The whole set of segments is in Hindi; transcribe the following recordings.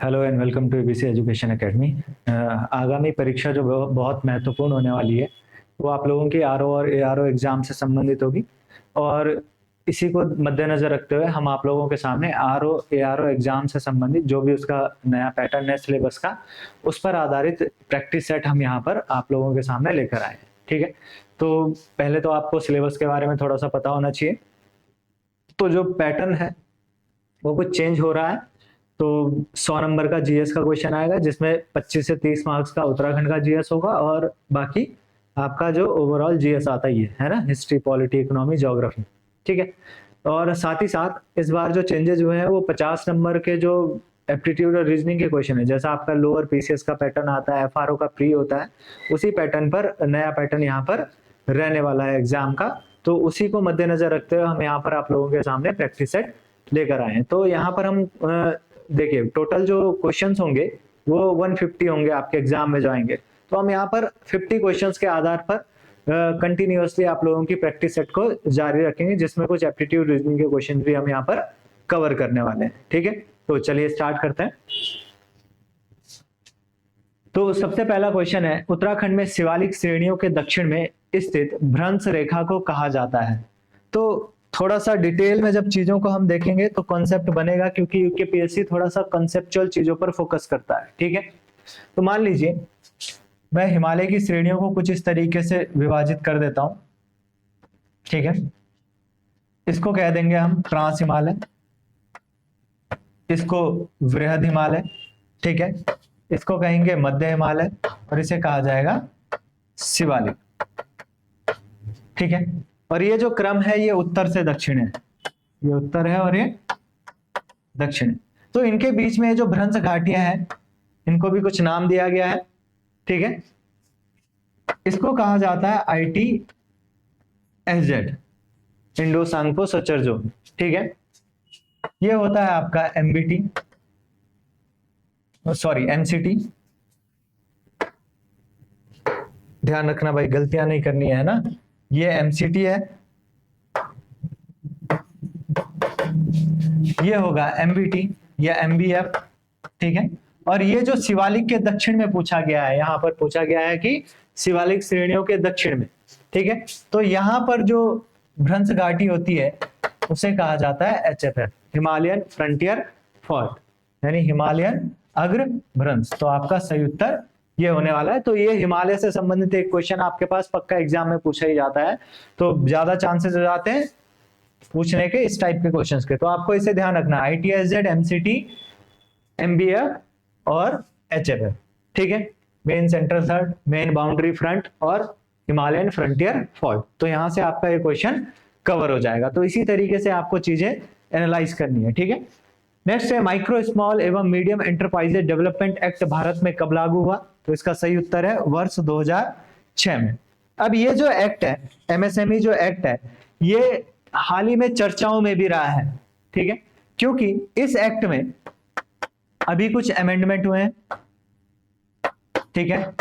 Hello and welcome to ABC education academy. आगामी परीक्षा जो बहुत महत्वपूर्ण होने वाली है वो आप लोगों की आरओ और एआरओ एग्जाम से संबंधित होगी। और इसी को मद्देनजर रखते हुए हम आप लोगों के सामने आरओ एआरओ एग्जाम से संबंधित जो भी उसका नया पैटर्न है सिलेबस का, उस पर आधारित प्रैक्टिस सेट हम यहाँ पर आप लोगों के सामने लेकर आए हैं। ठीक है, तो पहले तो आपको सिलेबस के बारे में थोड़ा सा पता होना चाहिए। तो जो पैटर्न है वो कुछ चेंज हो रहा है। तो 100 नंबर का जीएस का क्वेश्चन आएगा जिसमें 25 से 30 मार्क्स का उत्तराखंड का जीएस होगा, और बाकी आपका जो ओवरऑल जीएस आता ही है ना, हिस्ट्री, पॉलिटी, इकोनॉमी, ज्योग्राफी। ठीक है, और साथ ही साथ इस बार जो चेंजेस हुए हैं वो 50 नंबर के जो एप्टीट्यूड और रीजनिंग के क्वेश्चन है, जैसा आपका लोअर पीसीएस का पैटर्न आता है, एफआरओ का प्री होता है, उसी पैटर्न पर नया पैटर्न यहाँ पर रहने वाला है एग्जाम का। तो उसी को मद्देनजर रखते हुए हम यहाँ पर आप लोगों के सामने प्रैक्टिस सेट लेकर आए हैं। तो यहाँ पर हम देखिए टोटल जो क्वेश्चंस होंगे वो 150 होंगे आपके एग्जाम में जो आएंगे। तो हम यहाँ पर 50 क्वेश्चंस के आधार पर कंटिन्यूअसली आप लोगों की प्रैक्टिस सेट को जारी रखेंगे, जिसमें कुछ एप्टीट्यूड रीजनिंग के क्वेश्चन भी हम यहाँ पर कवर करने वाले हैं। ठीक है, तो चलिए स्टार्ट करते हैं। तो सबसे पहला क्वेश्चन है, उत्तराखंड में शिवालिक श्रेणियों के दक्षिण में स्थित भ्रंश रेखा को कहा जाता है। तो थोड़ा सा डिटेल में जब चीजों को हम देखेंगे तो कॉन्सेप्ट बनेगा, क्योंकि यूकेपीएससी थोड़ा सा कॉन्सेप्चुअल चीजों पर फोकस करता है। ठीक है, तो मान लीजिए मैं हिमालय की श्रेणियों को कुछ इस तरीके से विभाजित कर देता हूं। ठीक है, इसको कह देंगे हम ट्रांस हिमालय, इसको वृहद हिमालय, ठीक है, इसको कहेंगे मध्य हिमालय, और इसे कहा जाएगा शिवालिक। ठीक है, और ये जो क्रम है ये उत्तर से दक्षिण है, ये उत्तर है और ये दक्षिण है। तो इनके बीच में जो भ्रंश घाटियां हैं इनको भी कुछ नाम दिया गया है। ठीक है, इसको कहा जाता है ITSZ, Indo Tsangpo suture zone. ठीक है, ये होता है आपका MBT, सॉरी MCT। ध्यान रखना भाई, गलतियां नहीं करनी है ना। ये MCT है, ये होगा MBT या MBF। ठीक है, और ये जो शिवालिक के दक्षिण में पूछा गया है, यहां पर पूछा गया है कि शिवालिक श्रेणियों के दक्षिण में। ठीक है, तो यहां पर जो भ्रंश घाटी होती है उसे कहा जाता है HFF, हिमालयन फ्रंटियर फॉल्ट, यानी हिमालयन अग्र भ्रंश। तो आपका सही उत्तर ये होने वाला है। तो ये हिमालय से संबंधित एक क्वेश्चन आपके पास पक्का एग्जाम में पूछा ही जाता है, तो ज्यादा चांसेस हो जाते हैं पूछने के इस टाइप के क्वेश्चंस के। तो आपको इसे ध्यान रखना, ITSZ, MCT, MBF और HFF। ठीक है, main central third, main boundary front और हिमालयन फ्रंटियर फॉल्ट। तो यहां से आपका ये क्वेश्चन कवर हो जाएगा। तो इसी तरीके से आपको चीजें एनालाइज करनी है। ठीक है, नेक्स्ट है, माइक्रो स्मॉल एवं medium enterprises development act Bharat में कब लागू हुआ? तो इसका सही उत्तर है वर्ष 2006 में। अब ये जो एक्ट है, MSME जो एक्ट है, ये हाल ही में चर्चाओं में भी रहा है। ठीक है, क्योंकि इस एक्ट में अभी कुछ अमेंडमेंट हुए हैं। ठीक है,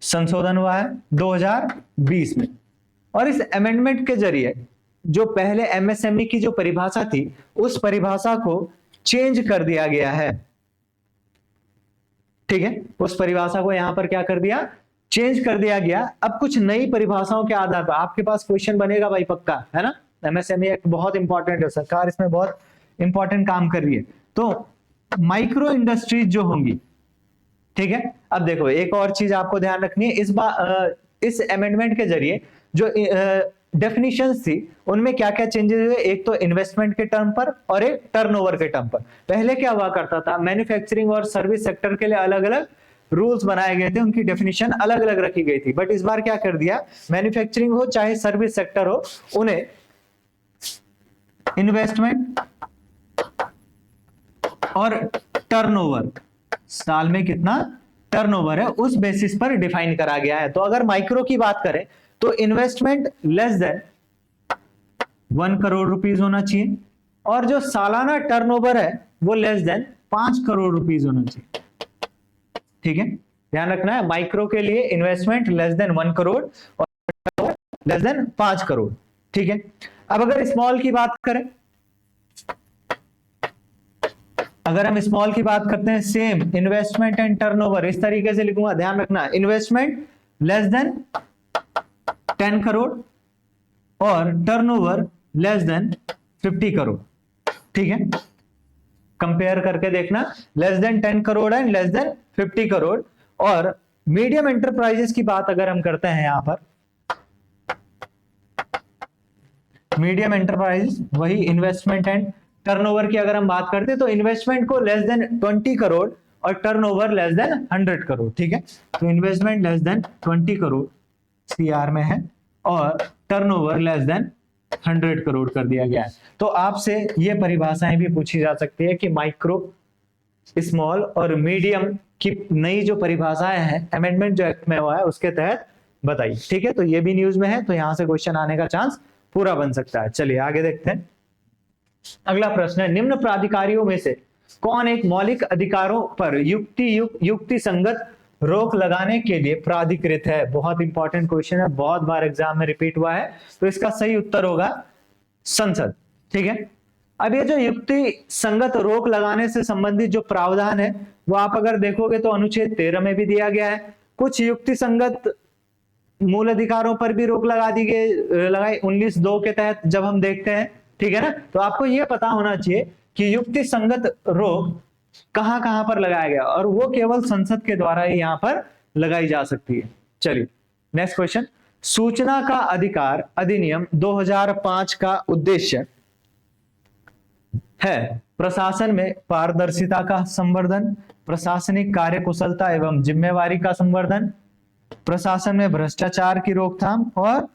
संशोधन हुआ है 2020 में, और इस अमेंडमेंट के जरिए जो पहले MSME की जो परिभाषा थी उस परिभाषा को चेंज कर दिया गया है। ठीक है, उस परिभाषा को यहां पर क्या कर दिया, चेंज कर दिया गया। अब कुछ नई परिभाषाओं के आधार पर आपके पास क्वेश्चन बनेगा भाई, पक्का है ना। MSME एक्ट बहुत इंपॉर्टेंट है, सरकार इसमें बहुत इंपॉर्टेंट काम कर रही है। तो माइक्रो इंडस्ट्रीज जो होंगी, ठीक है, अब देखो एक और चीज आपको ध्यान रखनी है, इस अमेंडमेंट के जरिए जो डेफिनेशंस थी उनमें क्या क्या चेंजेस हुए। एक तो इन्वेस्टमेंट के टर्म पर और एक टर्नओवर के टर्म पर। पहले क्या हुआ करता था, मैन्युफैक्चरिंग और सर्विस सेक्टर के लिए अलग अलग रूल्स बनाए गए थे, उनकी डेफिनेशन अलग अलग रखी गई थी। बट इस बार क्या कर दिया, मैन्युफैक्चरिंग हो चाहे सर्विस सेक्टर हो, उन्हें इन्वेस्टमेंट और टर्नओवर, साल में कितना टर्नओवर है, उस बेसिस पर डिफाइन करा गया है। तो अगर माइक्रो की बात करें तो investment less than 1 crore rupees होना चाहिए, और जो सालाना टर्नओवर है वो लेस देन 5 करोड़ रुपीस होना चाहिए। ठीक है, ध्यान रखना है, माइक्रो के लिए इन्वेस्टमेंट लेस देन 1 करोड़ और लेस देन 5 करोड़। ठीक है, अब अगर स्मॉल की बात करें अगर हम स्मॉल की बात करते हैं, सेम इन्वेस्टमेंट एंड टर्नओवर इस तरीके से लिखूंगा, ध्यान रखना, इन्वेस्टमेंट लेस देन 10 करोड़ और टर्नओवर लेस देन 50 करोड़। ठीक है, कंपेयर करके देखना, less than 10 crore and less than 50 crore. और मीडियम एंटरप्राइजेस की बात अगर हम करते हैं, यहां पर मीडियम एंटरप्राइज वही इन्वेस्टमेंट एंड टर्नओवर की अगर हम बात करते हैं तो इन्वेस्टमेंट को लेस देन 20 करोड़ और टर्नओवर लेस देन 100 करोड़। ठीक है, तो investment less than 20 crore CR में है और टर्नओवर लेस देन 100 करोड़ कर दिया गया है। तो आपसे ये परिभाषाएं भी पूछी जा सकती है कि माइक्रो, स्मॉल और मीडियम की नई जो परिभाषाएं हैं अमेंडमेंट जो एक्ट में हुआ है उसके तहत बताइए। ठीक है, तो ये भी न्यूज में है, तो यहां से क्वेश्चन आने का चांस पूरा बन सकता है। चलिए आगे देखते हैं। अगला प्रश्न है, निम्न प्राधिकारियों में से कौन एक मौलिक अधिकारों पर युक्ति संगत रोक लगाने के लिए प्राधिकृत है? बहुत इंपॉर्टेंट क्वेश्चन है, बहुत बार एग्जाम में रिपीट हुआ है, तो इसका सही उत्तर होगा संसद। ठीक है, अब ये जो युक्ति संगत रोक लगाने से संबंधित जो प्रावधान है वो आप अगर देखोगे तो अनुच्छेद 13 में भी दिया गया है। कुछ युक्ति संगत मूल अधिकारों पर भी रोक लगाई 19(2) के तहत जब हम देखते हैं। ठीक है ना, तो आपको यह पता होना चाहिए कि युक्ति संगत रोक कहां कहां पर लगाया गया और वो केवल संसद के द्वारा ही यहां पर लगाई जा सकती है। चलिए नेक्स्ट क्वेश्चन, सूचना का अधिकार अधिनियम 2005 का उद्देश्य है प्रशासन में पारदर्शिता का संवर्धन, प्रशासनिक कार्यकुशलता एवं जिम्मेवारी का संवर्धन, प्रशासन में भ्रष्टाचार की रोकथाम और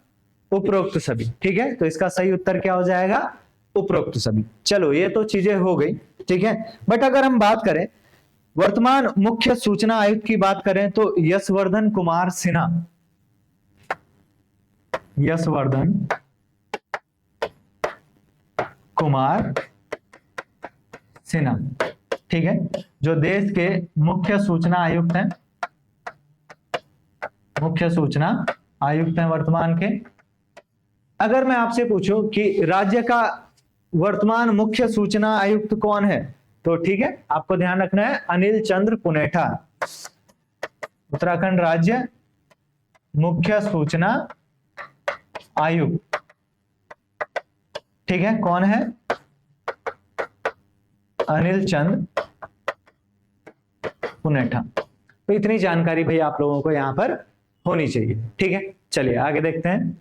उपरोक्त सभी। ठीक है, तो इसका सही उत्तर क्या हो जाएगा? उपरोक्त सभी। चलो ये तो चीजें हो गई। ठीक है, बट अगर हम बात करें वर्तमान मुख्य सूचना आयुक्त की बात करें तो यशवर्धन कुमार सिन्हा, यशवर्धन कुमार सिन्हा, ठीक है, जो देश के मुख्य सूचना आयुक्त हैं, मुख्य सूचना आयुक्त हैं वर्तमान के। अगर मैं आपसे पूछूं कि राज्य का वर्तमान मुख्य सूचना आयुक्त कौन है, तो ठीक है आपको ध्यान रखना है अनिल चंद्र पुनेठा, उत्तराखंड राज्य मुख्य सूचना आयुक्त। ठीक है, कौन है? अनिल चंद्र पुनेठा। तो इतनी जानकारी भाई आप लोगों को यहां पर होनी चाहिए। ठीक है, चलिए आगे देखते हैं।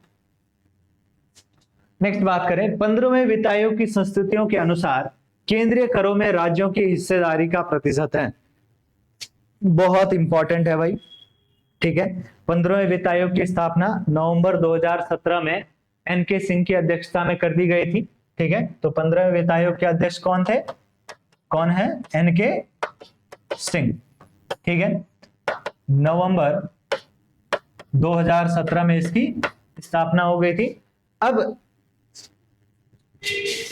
नेक्स्ट बात करें, 15वें वित्त आयोग की संस्तुतियों के अनुसार केंद्रीय करों में राज्यों की हिस्सेदारी का प्रतिशत है। बहुत इंपॉर्टेंट है भाई। ठीक है, 15वें वित्त आयोग की स्थापना नवंबर 2017 में एनके सिंह की अध्यक्षता में कर दी गई थी। ठीक है, तो 15वें वित्त आयोग के अध्यक्ष कौन थे? कौन है? एनके सिंह। ठीक है, नवंबर 2017 में इसकी स्थापना हो गई थी। अब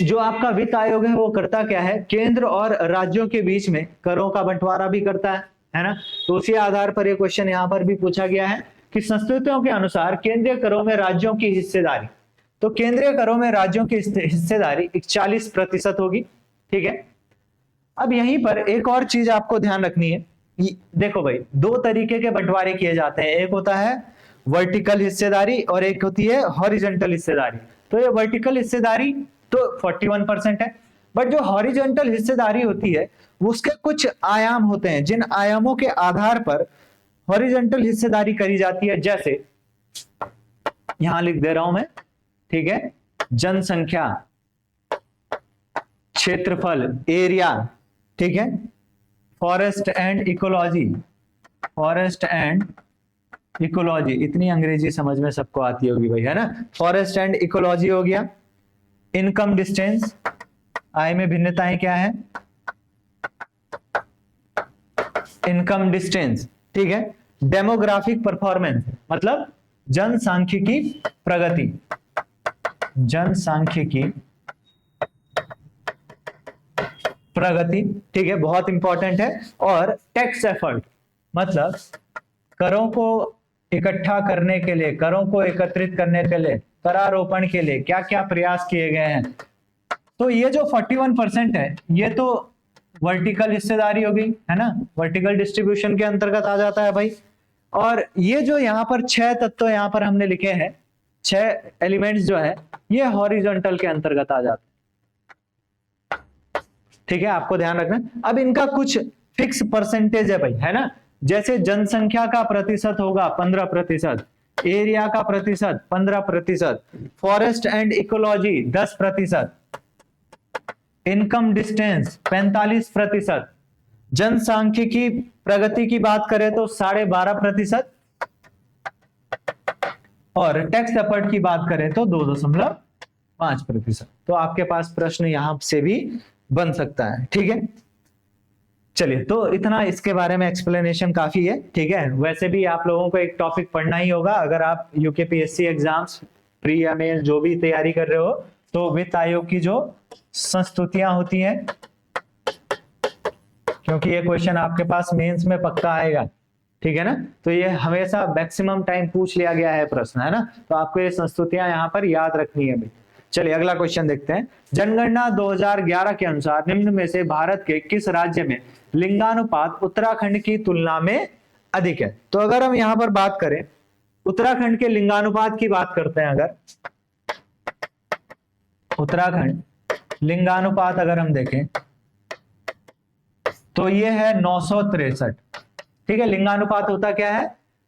जो आपका वित्त आयोग है वो करता क्या है? केंद्र और राज्यों के बीच में करों का बंटवारा भी करता है ना। तो उसी आधार पर ये क्वेश्चन यहां पर भी पूछा गया है कि संस्तुतियों के अनुसार केंद्रीय करों में राज्यों की हिस्सेदारी, तो केंद्रीय करों में राज्यों की हिस्सेदारी 41% होगी। ठीक है, अब यहीं पर एक और चीज आपको ध्यान रखनी है। देखो भाई, दो तरीके के बंटवारे किए जाते हैं, एक होता है वर्टिकल हिस्सेदारी और एक होती है हॉरिजॉन्टल हिस्सेदारी। तो ये वर्टिकल हिस्सेदारी तो 41% है, बट जो हॉरिजॉन्टल हिस्सेदारी होती है उसके कुछ आयाम होते हैं, जिन आयामों के आधार पर हॉरिजॉन्टल हिस्सेदारी करी जाती है। जैसे यहां लिख दे रहा हूं मैं, ठीक है, जनसंख्या, क्षेत्रफल, एरिया, ठीक है, forest and ecology, forest and ecology, इतनी अंग्रेजी समझ में सबको आती होगी भाई, है ना। फॉरेस्ट एंड इकोलॉजी हो गया। इनकम डिस्टेंस, आय में भिन्नताएं क्या है? इनकम डिस्टेंस, ठीक है। डेमोग्राफिक परफॉर्मेंस मतलब जनसांख्यिकी प्रगति, जनसांख्यिकी प्रगति, ठीक है, बहुत इंपॉर्टेंट है। और टैक्स एफर्ट मतलब करों को इकट्ठा करने के लिए, करों को एकत्रित करने के लिए, करारोपण के लिए क्या क्या प्रयास किए गए हैं। तो ये जो 41% है ये तो वर्टिकल हिस्सेदारी होगी, है ना, वर्टिकल डिस्ट्रीब्यूशन के अंतर्गत आ जाता है भाई। और ये जो यहाँ पर 6 तत्व यहाँ पर हमने लिखे हैं, 6 एलिमेंट्स जो है ये हॉरिजॉन्टल के अंतर्गत आ जाते हैं। ठीक है, आपको ध्यान रखना। अब इनका कुछ फिक्स परसेंटेज है भाई, है ना, जैसे जनसंख्या का प्रतिशत होगा 15%, एरिया का प्रतिशत 15%, forest and ecology 10%, income distance 45%, जनसांख्यिकी प्रगति की बात करें तो 12.5%, और टैक्स एफर्ट की बात करें तो 2.5%। तो आपके पास प्रश्न यहां से भी बन सकता है। ठीक है, चलिए, तो इतना इसके बारे में एक्सप्लेनेशन काफी है। ठीक है, वैसे भी आप लोगों को एक टॉपिक पढ़ना ही होगा अगर आप यूकेपीएससी एग्जाम्स प्री या मेन जो भी तैयारी कर रहे हो, तो वित्त आयोग की जो संस्तुतियां होती हैं, क्योंकि ये क्वेश्चन आपके पास मेंस में पक्का आएगा। ठीक है ना, तो ये हमेशा मैक्सिमम टाइम पूछ लिया गया है प्रश्न, है ना, तो आपको ये संस्तुतियां यहाँ पर याद रखनी है भाई। चलिए अगला क्वेश्चन देखते हैं। जनगणना 2011 के अनुसार निम्न में से भारत के किस राज्य में लिंगानुपात उत्तराखंड की तुलना में अधिक है? तो अगर हम यहाँ पर बात करें उत्तराखंड के लिंगानुपात की बात करते हैं, अगर उत्तराखंड लिंगानुपात अगर हम देखें तो ये है 963। ठीक है, लिंगानुपात होता क्या है?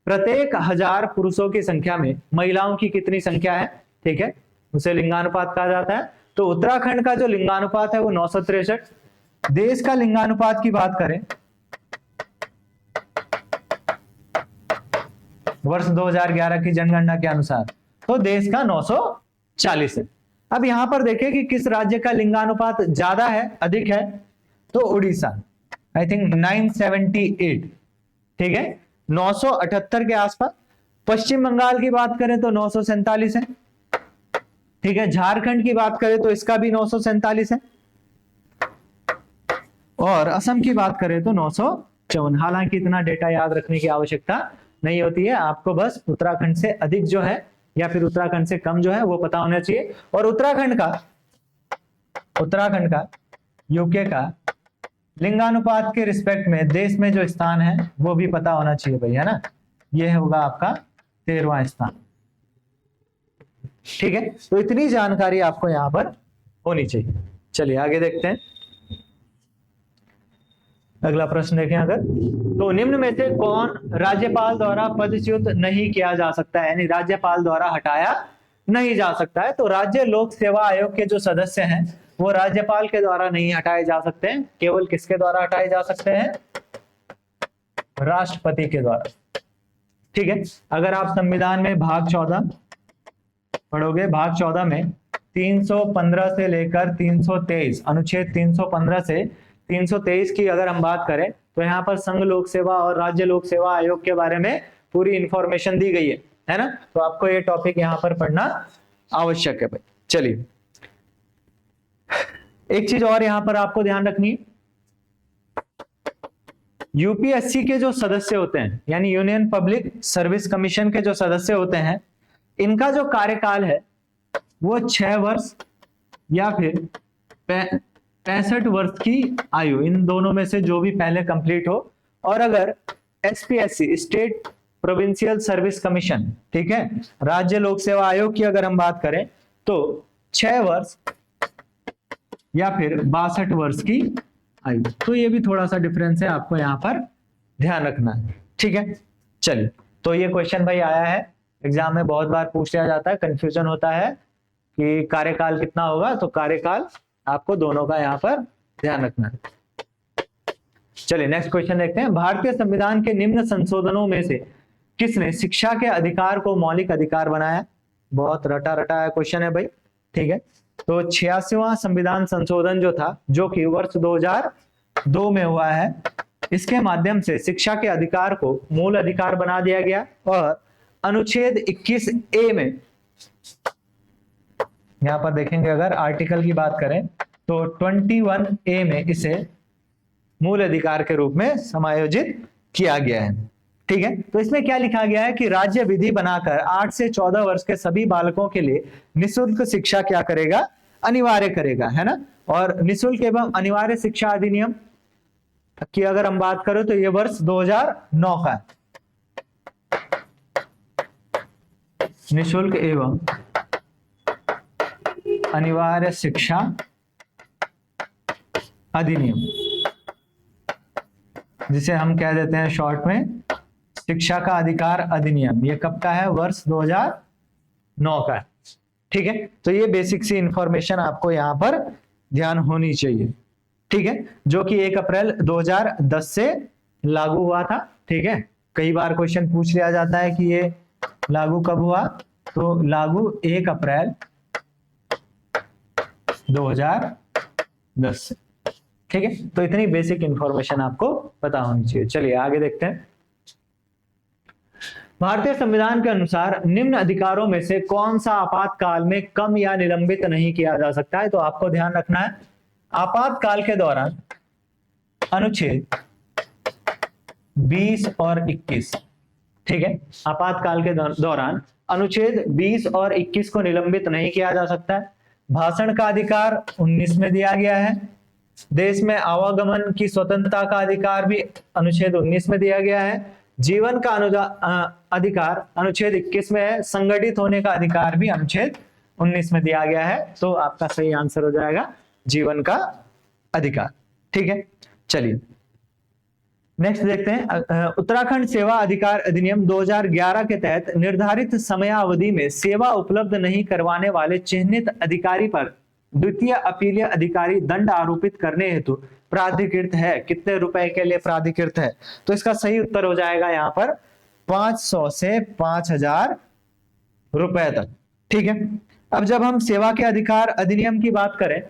प्रत्येक 1000 पुरुषों की संख्या में महिलाओं की कितनी संख्या है, ठीक है, उसे लिंगानुपात कहा जाता है। तो उत्तराखंड का जो लिंगानुपात है वो 963। देश का लिंगानुपात की बात करें वर्ष 2011 की जनगणना के अनुसार तो देश का 940 है। अब यहां पर देखें कि किस राज्य का लिंगानुपात ज्यादा है, अधिक है, तो उड़ीसा, आई थिंक 978। ठीक है, 978 के आसपास। पश्चिम बंगाल की बात करें तो 947 है। ठीक है, झारखंड की बात करें तो इसका भी 947 है, और असम की बात करें तो 954। हालांकि इतना डेटा याद रखने की आवश्यकता नहीं होती है, आपको बस उत्तराखंड से अधिक जो है या फिर उत्तराखंड से कम जो है वो पता होना चाहिए। और उत्तराखंड का यूके का लिंगानुपात के रिस्पेक्ट में देश में जो स्थान है वो भी पता होना चाहिए भाई, है ना, ये होगा आपका 13वां स्थान। ठीक है, तो इतनी जानकारी आपको यहां पर होनी चाहिए। चलिए आगे देखते हैं, अगला प्रश्न देखें। अगर तो निम्न में से कौन राज्यपाल द्वारा पदच्युत नहीं किया जा सकता है, यानी राज्यपाल द्वारा हटाया नहीं जा सकता है? तो राज्य लोक सेवा आयोग के जो सदस्य हैं वो राज्यपाल के द्वारा नहीं हटाए जा सकते हैं, केवल किसके द्वारा हटाए जा सकते हैं? राष्ट्रपति के द्वारा। ठीक है, अगर आप संविधान में भाग 14 पढ़ोगे, भाग 14 में 315 से लेकर 323, अनुच्छेद 315 से 323 की अगर हम बात करें तो यहाँ पर संघ लोक सेवा और राज्य लोक सेवा आयोग के बारे में पूरी इंफॉर्मेशन दी गई है ना, तो आपको ये टॉपिक यहाँ पर पढ़ना आवश्यक है भाई। चलिए, एक चीज और यहां पर आपको ध्यान रखनी है, यूपीएससी के जो सदस्य होते हैं, यानी यूनियन पब्लिक सर्विस कमीशन के जो सदस्य होते हैं, इनका जो कार्यकाल है वो 6 वर्ष या फिर 65 वर्ष की आयु, इन दोनों में से जो भी पहले कंप्लीट हो। और अगर SPSC, state provincial service commission, ठीक है, राज्य लोक सेवा आयोग की अगर हम बात करें तो 6 वर्ष या फिर 62 वर्ष की आयु। तो ये भी थोड़ा सा डिफरेंस है, आपको यहाँ पर ध्यान रखना है। ठीक है, चलिए, तो ये क्वेश्चन भाई आया है एग्जाम में, बहुत बार पूछ लिया जाता है, कंफ्यूजन होता है कि कार्यकाल कितना होगा, तो कार्यकाल आपको दोनों का यहाँ पर ध्यान रखना है। चलिए नेक्स्ट क्वेश्चन देखते हैं। भारतीय संविधान के निम्न संशोधनों में से किसने शिक्षा के अधिकार को मौलिक अधिकार बनाया? बहुत रटा रटा क्वेश्चन है भाई। ठीक है, तो 86वां संविधान संशोधन जो था, जो कि वर्ष 2002 में हुआ है, इसके माध्यम से शिक्षा के अधिकार को मूल अधिकार बना दिया गया। और अनुच्छेद 21A में, यहां पर देखेंगे अगर आर्टिकल की बात करें तो 21A में इसे मूल अधिकार के रूप में समायोजित किया गया है। ठीक है, तो इसमें क्या लिखा गया है कि राज्य विधि बनाकर 8 से 14 वर्ष के सभी बालकों के लिए निःशुल्क शिक्षा क्या करेगा? अनिवार्य करेगा, है ना। और निःशुल्क एवं अनिवार्य शिक्षा अधिनियम की अगर हम बात करें तो ये वर्ष 2009 का है। निःशुल्क एवं अनिवार्य शिक्षा अधिनियम, जिसे हम कह देते हैं शॉर्ट में शिक्षा का अधिकार अधिनियम, ये कब का है? वर्ष 2009 का है। ठीक है, तो ये बेसिक सी इंफॉर्मेशन आपको यहां पर ध्यान होनी चाहिए। ठीक है, जो कि 1 अप्रैल 2010 से लागू हुआ था। ठीक है, कई बार क्वेश्चन पूछ लिया जाता है कि ये लागू कब हुआ, तो लागू 1 अप्रैल 2010 से। ठीक है, तो इतनी बेसिक इंफॉर्मेशन आपको पता होनी चाहिए। चलिए आगे देखते हैं। भारतीय संविधान के अनुसार निम्न अधिकारों में से कौन सा आपातकाल में कम या निलंबित नहीं किया जा सकता है? तो आपको ध्यान रखना है, आपातकाल के दौरान अनुच्छेद 20 और 21, ठीक है, आपातकाल के दौरान अनुच्छेद 20 और 21 को निलंबित नहीं किया जा सकता है। भाषण का अधिकार 19 में दिया गया है। देश में आवागमन की स्वतंत्रता का अधिकार भी अनुच्छेद 19 में दिया गया है। जीवन का अधिकार अनुच्छेद 21 में है। संगठित होने का अधिकार भी अनुच्छेद 19 में दिया गया है। तो आपका सही आंसर हो जाएगा जीवन का अधिकार। ठीक है, चलिए नेक्स्ट देखते हैं। उत्तराखंड सेवा अधिकार अधिनियम 2011 के तहत निर्धारित समयावधि में सेवा उपलब्ध नहीं करवाने वाले चिन्हित अधिकारी पर द्वितीय अपीलीय अधिकारी दंड आरोपित करने हेतु प्राधिकृत है। कितने रुपए के लिए प्राधिकृत है? तो इसका सही उत्तर हो जाएगा यहाँ पर 500 से 5000 रुपए तक। ठीक है, अब जब हम सेवा के अधिकार अधिनियम की बात करें,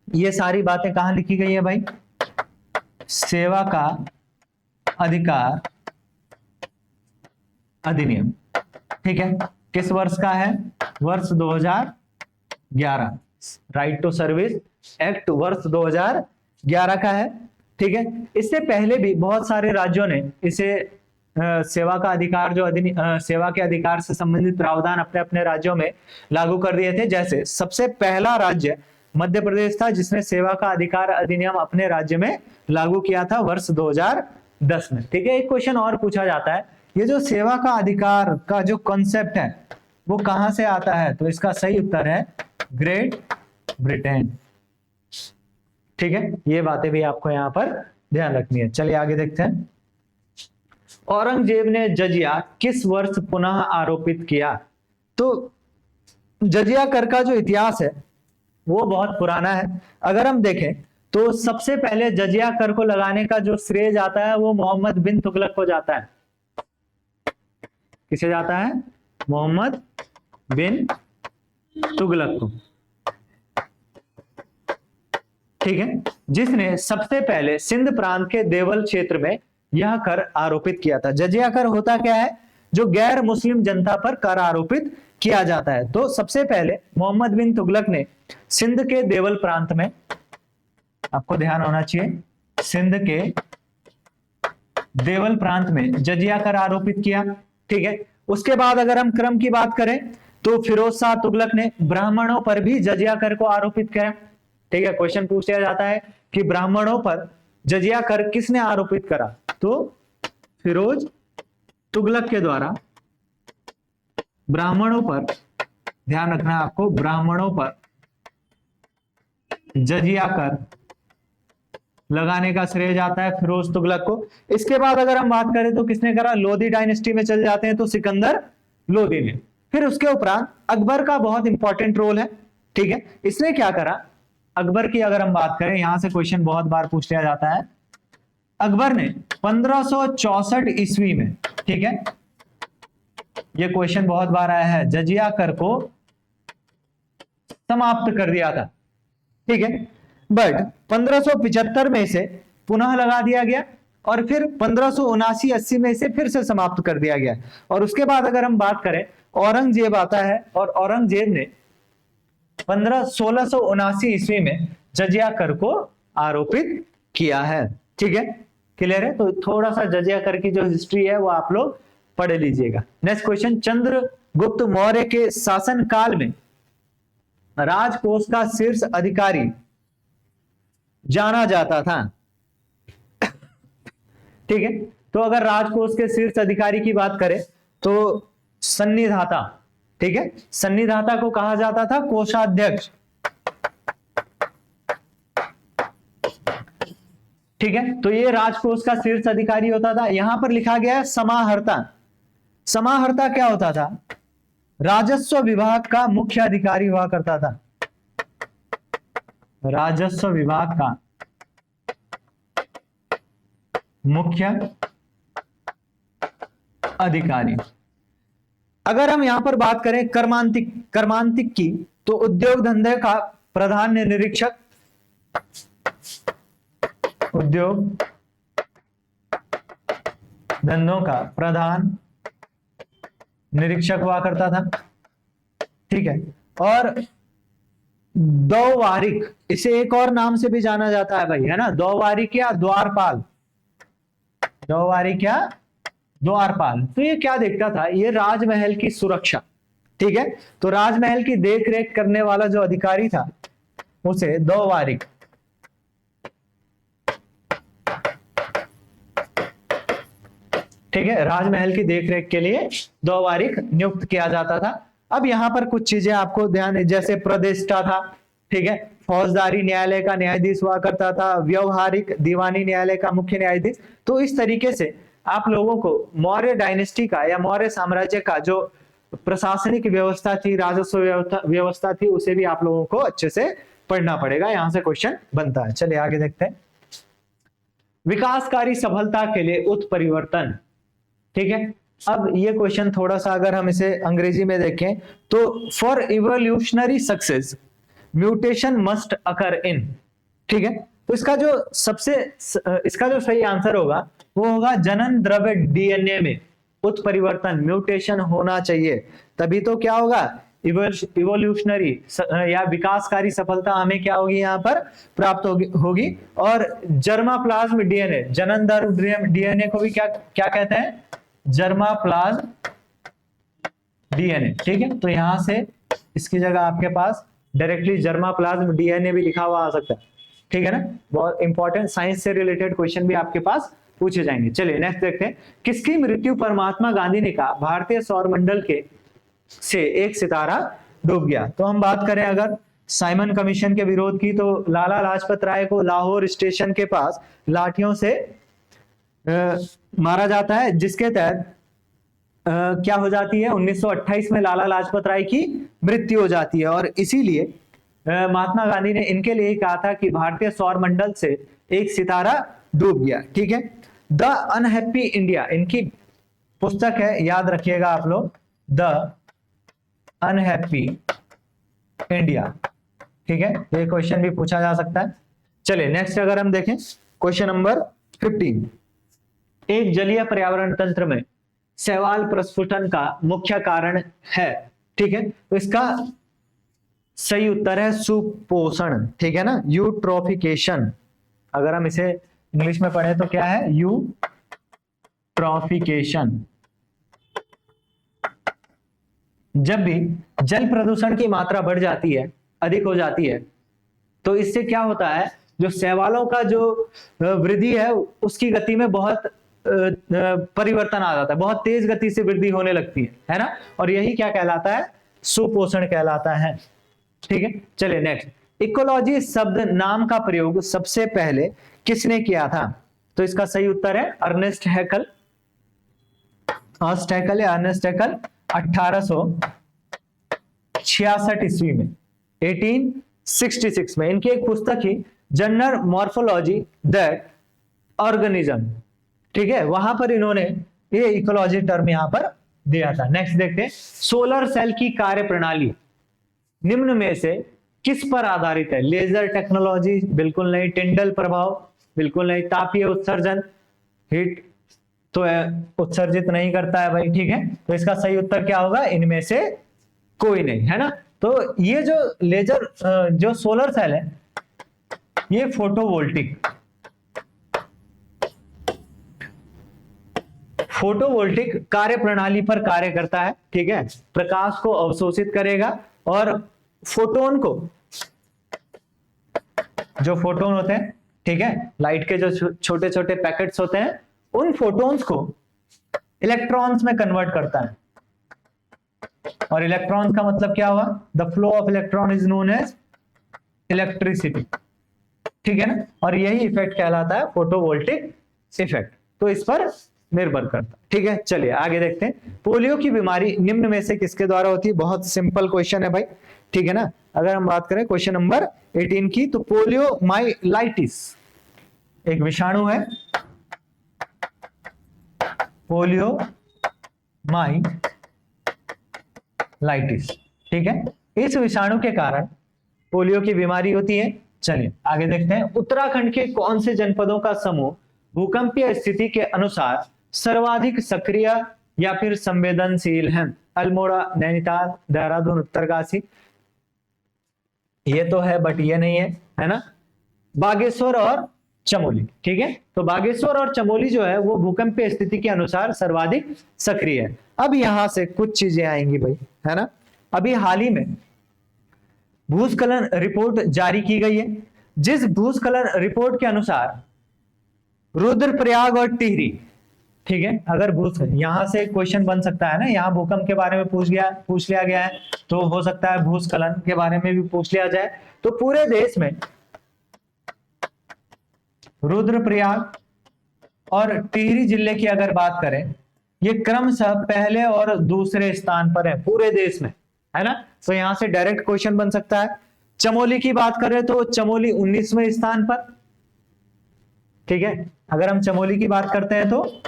ये सारी बातें कहां लिखी गई है भाई? सेवा का अधिकार अधिनियम, ठीक है, किस वर्ष का है? वर्ष 2011। राइट टू सर्विस एक्ट वर्ष 2011 का है। ठीक है, इससे पहले भी बहुत सारे राज्यों ने इसे सेवा का अधिकार जो सेवा के अधिकार से संबंधित प्रावधान अपने अपने राज्यों में लागू कर दिए थे। जैसे सबसे पहला राज्य मध्य प्रदेश था जिसने सेवा का अधिकार अधिनियम अपने राज्य में लागू किया था वर्ष 2010 में। ठीक है, एक क्वेश्चन और पूछा जाता है, ये जो सेवा का अधिकार का जो कॉन्सेप्ट है वो कहां से आता है? तो इसका सही उत्तर है ग्रेट ब्रिटेन। ठीक है, ये बातें भी आपको यहां पर ध्यान रखनी है। चलिए आगे देखते हैं। औरंगजेब ने जजिया किस वर्ष पुनः आरोपित किया? तो जजिया कर का जो इतिहास है वो बहुत पुराना है। अगर हम देखें तो सबसे पहले जजिया कर को लगाने का जो श्रेय जाता है वो मोहम्मद बिन तुगलक को जाता है। किसे जाता है? मोहम्मद बिन तुगलक को। ठीक है, जिसने सबसे पहले सिंध प्रांत के देवल क्षेत्र में यह कर आरोपित किया था। जजिया कर होता क्या है? जो गैर मुस्लिम जनता पर कर आरोपित किया जाता है। तो सबसे पहले मोहम्मद बिन तुगलक ने सिंध के देवल प्रांत में, आपको ध्यान होना चाहिए, सिंध के देवल प्रांत में जजिया कर आरोपित किया। ठीक है, उसके बाद अगर हम क्रम की बात करें तो फिरोज शाह तुगलक ने ब्राह्मणों पर भी जजिया कर को आरोपित किया। ठीक है, क्वेश्चन पूछ लिया जाता है कि ब्राह्मणों पर जजिया कर किसने आरोपित करा? तो फिरोज तुगलक के द्वारा ब्राह्मणों पर, ध्यान रखना आपको, ब्राह्मणों पर जजिया कर लगाने का श्रेय जाता है फिरोज तुगलक को। इसके बाद अगर हम बात करें तो किसने करा? लोधी डायनेस्टी में चल जाते हैं तो सिकंदर लोधी ने। फिर उसके उपरांत अकबर का बहुत इंपॉर्टेंट रोल है। ठीक है, इसने क्या करा? अकबर की अगर हम बात करें, यहां से क्वेश्चन बहुत बार पूछ लिया जाता है। अकबर ने 1564 ईस्वी में, ठीक है, ये क्वेश्चन बहुत बार आया है, जजिया कर को समाप्त कर दिया था। ठीक है, बट 1575 में से पुनः लगा दिया गया और फिर 1579-80 में से फिर से समाप्त कर दिया गया। और उसके बाद अगर हम बात करें, औरंगजेब आता है और औरंगजेब ने 1679 ईस्वी में जजिया कर को आरोपित किया है। ठीक है, क्लियर है? तो थोड़ा सा जजिया कर की जो हिस्ट्री है वो आप लोग पढ़ लीजिएगा। नेक्स्ट क्वेश्चन, चंद्रगुप्त मौर्य के शासन काल में राजकोष का शीर्ष अधिकारी जाना जाता था ठीक है। तो अगर राजकोष के शीर्ष अधिकारी की बात करें तो सन्निधाता, ठीक है, सन्निधाता को कहा जाता था कोषाध्यक्ष, ठीक है। तो ये राजकोष का शीर्ष अधिकारी होता था। यहां पर लिखा गया है समाहर्ता। समाहर्ता क्या होता था? राजस्व विभाग का मुख्य अधिकारी हुआ करता था, राजस्व विभाग का मुख्य अधिकारी। अगर हम यहां पर बात करें कर्मांतिक की, तो उद्योग धंधे का प्रधान निरीक्षक, उद्योग धंधों का प्रधान निरीक्षक हुआ करता था, ठीक है। और द्वारिक, इसे एक और नाम से भी जाना जाता है भाई, है ना, द्वारिक या द्वारपाल, द्वारिक या द्वारपाल। तो ये क्या देखता था? ये राजमहल की सुरक्षा, ठीक है। तो राजमहल की देखरेख करने वाला जो अधिकारी था उसे द्वारिक, ठीक है, राजमहल की देखरेख के लिए द्वारिक नियुक्त किया जाता था। अब यहां पर कुछ चीजें आपको ध्यान, जैसे प्रदेष्टा था, ठीक है, फौजदारी न्यायालय का न्यायाधीश हुआ करता था, व्यवहारिक दीवानी न्यायालय का मुख्य न्यायाधीश। तो इस तरीके से आप लोगों को मौर्य डायनेस्टी का या मौर्य साम्राज्य का जो प्रशासनिक व्यवस्था थी, राजस्व व्यवस्था थी, उसे भी आप लोगों को अच्छे से पढ़ना पड़ेगा। यहां से क्वेश्चन बनता है। चलिए आगे देखते हैं। विकासकारी सफलता के लिए उत्परिवर्तन, ठीक है। अब ये क्वेश्चन थोड़ा सा अगर हम इसे अंग्रेजी में देखें तो for evolutionary success mutation must occur in, ठीक है। तो इसका जो सही आंसर होगा वो होगा जनन द्रव्य डीएनए में उत्परिवर्तन, म्यूटेशन होना चाहिए, तभी तो क्या होगा, इवोल्यूशनरी या विकासकारी सफलता हमें क्या होगी यहाँ पर प्राप्त होगी। और जर्माप्लाज्म डीएनए, जनन द्रव्य डीएनए को भी क्या कहते हैं? जर्माप्लाज्म डीएनए, ठीक है। तो यहां से इसकी जगह आपके पास डायरेक्टली जर्माप्लाज्म डीएनए भी लिखा हुआ आ सकता है, ठीक है ना। बहुत इंपॉर्टेंट साइंस से रिलेटेड क्वेश्चन भी आपके पास पूछे जाएंगे। चलिए नेक्स्ट देखते हैं। किसकी मृत्यु पर महात्मा गांधी ने कहा भारतीय सौर मंडल के से एक सितारा डूब गया? तो हम बात करें अगर साइमन कमीशन के विरोध की, तो लाला लाजपत राय को लाहौर स्टेशन के पास लाठियों से मारा जाता है, जिसके तहत क्या हो जाती है, 1928 में लाला लाजपत राय की मृत्यु हो जाती है। और इसीलिए महात्मा गांधी ने इनके लिए कहा था कि भारतीय सौर मंडल से एक सितारा डूब गया, ठीक है। द अनहैप्पी इंडिया इनकी पुस्तक है, याद रखिएगा आप लोग, द अनहैप्पी इंडिया, ठीक है। ये क्वेश्चन भी पूछा जा सकता है। चलिए नेक्स्ट अगर हम देखें क्वेश्चन नंबर 15। एक जलीय पर्यावरण तंत्र में शैवाल प्रस्फुटन का मुख्य कारण है, ठीक है। तो इसका सही उत्तर है सुपोषण, ठीक है ना, यूट्रोफिकेशन। अगर हम इसे इंग्लिश में पढ़े तो क्या है, यूट्रोफिकेशन। जब भी जल प्रदूषण की मात्रा बढ़ जाती है, अधिक हो जाती है, तो इससे क्या होता है, जो शैवालों का जो वृद्धि है उसकी गति में बहुत परिवर्तन आ जाता है, बहुत तेज गति से वृद्धि होने लगती है ना। और यही क्या कहलाता है, सुपोषण कहलाता है, ठीक है। चलिए नेक्स्ट। इकोलॉजी शब्द नाम का प्रयोग सबसे पहले किसने किया था? तो इसका सही उत्तर है अर्नेस्ट हैकल, या अर्नेस्ट हैकल 1866 ईस्वी में, 1866 में। इनकी एक पुस्तक ही जनरल मॉर्फोलॉजी दैट ऑर्गेनिज्म, ठीक है, वहां पर इन्होंने ये इकोलॉजी टर्म यहां पर दिया था। नेक्स्ट देखते हैं। सोलर सेल की कार्य प्रणाली निम्न में से किस पर आधारित है? लेजर टेक्नोलॉजी बिल्कुल नहीं, टिंडल प्रभाव बिल्कुल नहीं, तापीय उत्सर्जन, हीट तो उत्सर्जित नहीं करता है भाई, ठीक है। तो इसका सही उत्तर क्या होगा, इनमें से कोई नहीं, है ना। तो ये जो लेजर जो सोलर सेल है ये फोटोवोल्टिक कार्य प्रणाली पर कार्य करता है, ठीक है। प्रकाश को अवशोषित करेगा और फोटोन को, जो फोटोन होते हैं, ठीक है, लाइट के जो छोटे छोटे पैकेट्स होते हैं उन फोटॉन्स को इलेक्ट्रॉन्स में कन्वर्ट करता है। और इलेक्ट्रॉन का मतलब क्या हुआ? The flow of electron is known as electricity, ठीक है ना। और यही इफेक्ट कहलाता है फोटोवोल्टिक इफेक्ट। तो इस पर निर्भर करता है, ठीक है। चलिए आगे देखते हैं। पोलियो की बीमारी निम्न में से किसके द्वारा होती है? बहुत सिंपल क्वेश्चन है भाई, ठीक है ना। अगर हम बात करें क्वेश्चन नंबर 18 की, तो पोलियो माइलाइटिस एक विषाणु है, पोलियो माइलाइटिस, ठीक है। इस विषाणु के कारण पोलियो की बीमारी होती है। चलिए आगे देखते हैं। उत्तराखंड के कौन से जनपदों का समूह भूकंपीय स्थिति के अनुसार सर्वाधिक सक्रिय या फिर संवेदनशील है? अल्मोड़ा, नैनीताल, देहरादून, उत्तरकाशी। ये तो है बट ये नहीं है ना। बागेश्वर और चमोली, ठीक है। तो बागेश्वर और चमोली जो है वो भूकंपीय स्थिति के अनुसार सर्वाधिक सक्रिय है। अब यहां से कुछ चीजें आएंगी भाई, है ना। अभी हाल ही में भूस्खलन रिपोर्ट जारी की गई है, जिस भूस्खलन रिपोर्ट के अनुसार रुद्रप्रयाग और टिहरी, ठीक है। अगर भूस्खलन, यहां से क्वेश्चन बन सकता है ना, यहाँ भूकंप के बारे में पूछ लिया गया है, तो हो सकता है भूस्खलन के बारे में भी पूछ लिया जाए। तो पूरे देश में रुद्रप्रयाग और टिहरी जिले की अगर बात करें, ये क्रमशः पहले और दूसरे स्थान पर है पूरे देश में, है ना। तो यहां से डायरेक्ट क्वेश्चन बन सकता है। चमोली की बात करें तो चमोली 19वें स्थान पर, ठीक है। अगर हम चमोली की बात करते हैं तो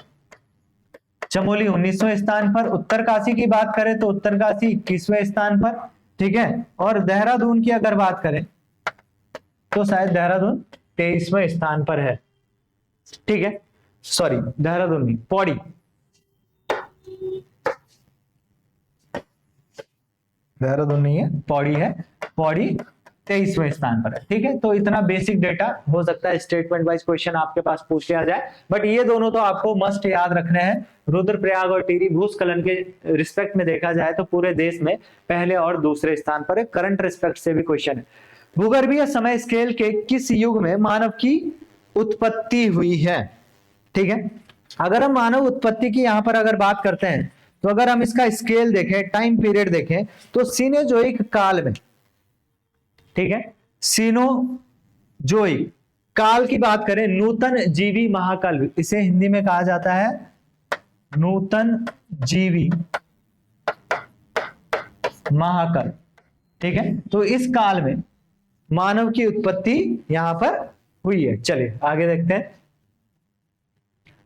चमोली 19वें स्थान पर। उत्तरकाशी की बात करें तो उत्तरकाशी 21वें स्थान पर, ठीक है। और देहरादून की अगर बात करें तो शायद देहरादून 23वें स्थान पर है, ठीक है। सॉरी, देहरादून नहीं, पौड़ी, देहरादून नहीं है, पौड़ी है। पौड़ी 23वें स्थान पर है, ठीक है। तो इतना बेसिक डेटा हो सकता है स्टेटमेंट वाइज क्वेश्चन आपके पास पूछ लिया जाए, बट ये दोनों तो आपको मस्ट याद रखने हैं। रुद्रप्रयाग और टिहरी भूस्खलन के रिस्पेक्ट में देखा जाए तो पूरे देश में पहले और दूसरे स्थान पर है। करंट रिस्पेक्ट से भी क्वेश्चन है। भूगर्भीय समय स्केल के किस युग में मानव की उत्पत्ति हुई है? ठीक है। अगर हम मानव उत्पत्ति की यहां पर अगर बात करते हैं, तो अगर हम इसका स्केल देखें, टाइम पीरियड देखें, तो सीनोजोइक काल में, ठीक है, सीनोजोइक काल की बात करें, नूतन जीवी महाकाल, इसे हिंदी में कहा जाता है नूतन जीवी महाकाल, ठीक है। तो इस काल में मानव की उत्पत्ति यहां पर हुई है। चलिए आगे देखते हैं।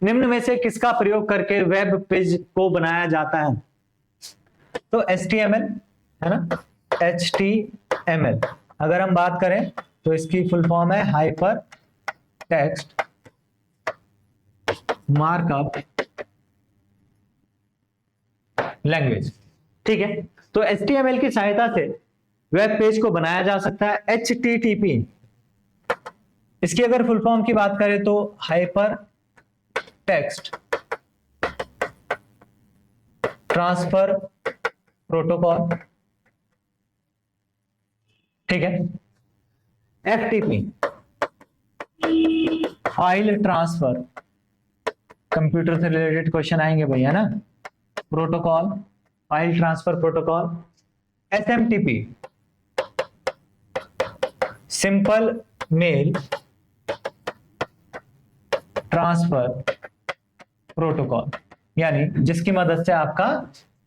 निम्न में से किसका प्रयोग करके वेब पेज को बनाया जाता है? तो HTML, है ना, HTML। अगर हम बात करें तो इसकी फुल फॉर्म है हाइपर टेक्स्ट मार्कअप लैंग्वेज, ठीक है। तो HTML की सहायता से वेब पेज को बनाया जा सकता है। HTTP, इसकी अगर फुल फॉर्म की बात करें तो हाइपर टेक्स्ट ट्रांसफर प्रोटोकॉल, ठीक है। FTP फाइल ट्रांसफर, कंप्यूटर से रिलेटेड क्वेश्चन आएंगे भैया ना, protocol, file transfer protocol. SMTP simple mail transfer protocol, यानी जिसकी मदद से आपका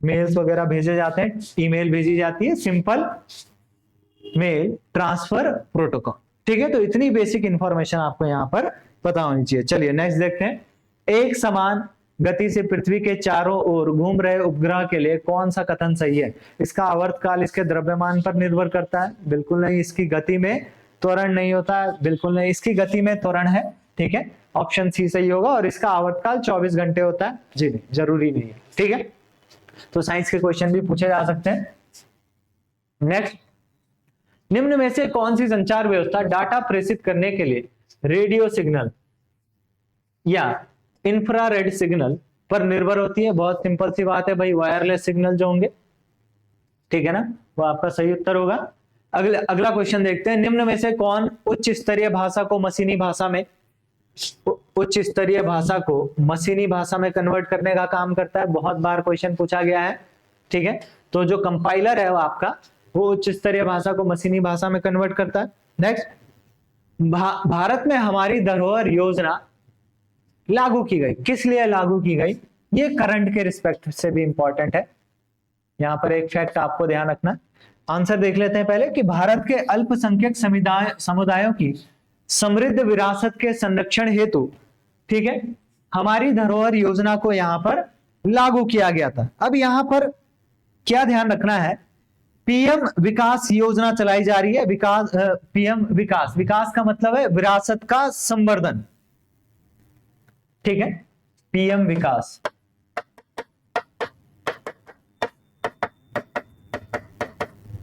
मेल्स वगैरह भेजे जाते हैं, ईमेल भेजी जाती है, सिंपल मेल ट्रांसफर प्रोटोकॉल, ठीक है। तो इतनी बेसिक इंफॉर्मेशन आपको यहां पर पता होनी चाहिए। चलिए नेक्स्ट देखते हैं। एक समान गति से पृथ्वी के चारों ओर घूम रहे उपग्रह के लिए कौन सा कथन सही है? इसका आवर्तकाल इसके द्रव्यमान पर निर्भर करता है? बिल्कुल नहीं। इसकी गति में त्वरण नहीं होता है? बिल्कुल नहीं। इसकी गति में त्वरण है, ठीक है, ऑप्शन सी सही होगा। और इसका आवर्तकाल 24 घंटे होता है? जी नहीं, जरूरी नहीं है, ठीक है। तो साइंस के क्वेश्चन भी पूछे जा सकते हैं। नेक्स्ट, निम्न में से कौन सी संचार व्यवस्था डाटा प्रेषित करने के लिए रेडियो सिग्नल या इंफ्रारेड सिग्नल पर निर्भर होती है? बहुत सिंपल सी बात है भाई, वायरलेस सिग्नल जो होंगे, ठीक है ना, वो आपका सही उत्तर होगा। अगला क्वेश्चन देखते हैं। निम्न में से कौन उच्च स्तरीय भाषा को मशीनी भाषा में उच्च स्तरीय भाषा को मशीनी भाषा में कन्वर्ट करने का काम करता है, बहुत बार क्वेश्चन पूछा गया है। ठीक है, तो जो कंपाइलर है वो आपका वो उच्च स्तरीय भाषा को मशीनी भाषा में कन्वर्ट करता है। नेक्स्ट, भारत में हमारी धरोहर योजना लागू की गई, किस लिए लागू की गई? ये करंट के रिस्पेक्ट से भी इंपॉर्टेंट है। यहां पर एक फैक्ट आपको ध्यान रखना। आंसर देख लेते हैं पहले कि भारत के अल्पसंख्यक समुदायों की समृद्ध विरासत के संरक्षण हेतु, ठीक है, हमारी धरोहर योजना को यहां पर लागू किया गया था। अब यहां पर क्या ध्यान रखना है, पीएम विकास योजना चलाई जा रही है। विकास, पीएम विकास, विकास का मतलब है विरासत का संवर्धन। ठीक है, पीएम विकास,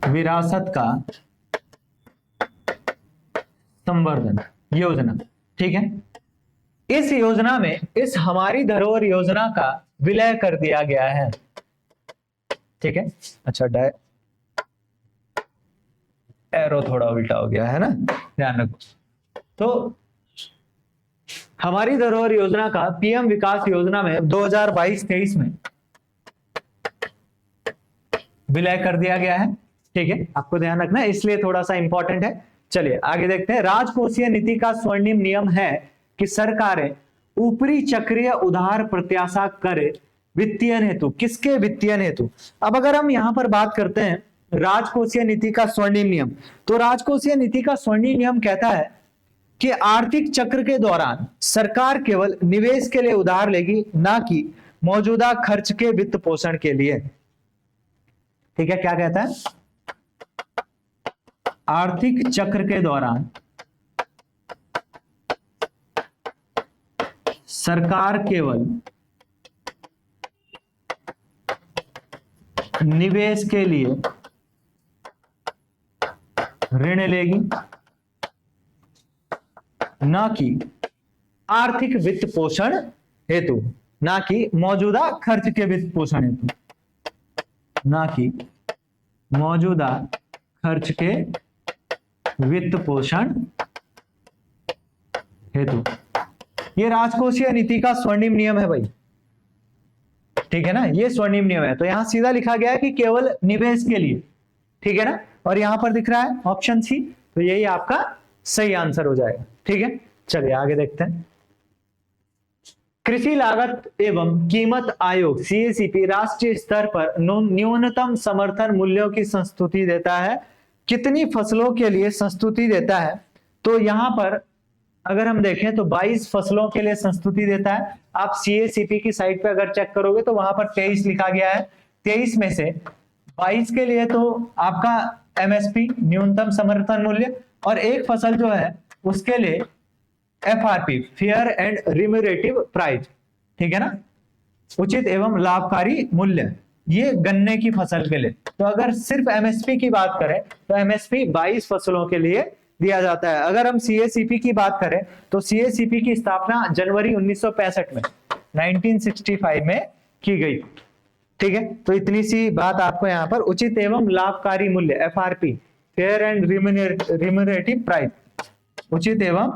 विरासत का संवर्धन योजना। ठीक है, इस योजना में इस हमारी धरोहर योजना का विलय कर दिया गया है। ठीक है, अच्छा एरो थोड़ा उल्टा हो गया है ना, ध्यान रखो। तो हमारी धरोहर योजना का पीएम विकास योजना में 2022-23 में विलय कर दिया गया है। ठीक है, आपको ध्यान रखना है, इसलिए थोड़ा सा इंपॉर्टेंट है। चलिए आगे देखते हैं। राजकोषीय नीति का स्वर्णिम नियम है कि सरकारें ऊपरी चक्रीय उधार प्रत्याशा करे वित्तीय हेतु। किसके वित्तीय हेतु? अब अगर हम यहां पर बात करते हैं राजकोषीय नीति का स्वर्णिम नियम, तो राजकोषीय नीति का स्वर्णिम नियम कहता है कि आर्थिक चक्र के दौरान सरकार केवल निवेश के लिए उधार लेगी, ना कि मौजूदा खर्च के वित्त पोषण के लिए। ठीक है, क्या कहता है? आर्थिक चक्र के दौरान सरकार केवल निवेश के लिए ऋण लेगी, ना कि आर्थिक वित्त पोषण हेतु, ना कि मौजूदा खर्च के वित्त पोषण हेतु, ना कि मौजूदा खर्च के वित्त पोषण हेतु। ये राजकोषीय नीति का स्वर्णिम नियम है भाई। ठीक है ना, ये स्वर्णिम नियम है। तो यहां सीधा लिखा गया है कि केवल निवेश के लिए। ठीक है ना, और यहां पर दिख रहा है ऑप्शन सी, तो यही आपका सही आंसर हो जाएगा। ठीक है, चलिए आगे देखते हैं। कृषि लागत एवं कीमत आयोग सीएसीपी राष्ट्रीय स्तर पर न्यूनतम समर्थन मूल्यों की संस्तुति देता है। कितनी फसलों के लिए संस्तुति देता है? तो यहां पर अगर हम देखें तो 22 फसलों के लिए संस्तुति देता है। आप सीएसीपी की साइट पे अगर चेक करोगे तो वहां पर 23 लिखा गया है। 23 में से 22 के लिए तो आपका एमएसपी न्यूनतम समर्थन मूल्य, और एक फसल जो है उसके लिए FRP fair and remunerative price. ठीक है ना, उचित एवं लाभकारी मूल्य, ये गन्ने की फसल के लिए। तो अगर सिर्फ एमएसपी की बात करें तो एमएसपी 22 फसलों के लिए दिया जाता है। अगर हम सीएसीपी की बात करें तो सीएसीपी की स्थापना जनवरी 1965 में 1965 में की गई। ठीक है, तो इतनी सी बात आपको यहाँ पर उचित एवं लाभकारी मूल्य FRP fair and remunerative price, उचित एवं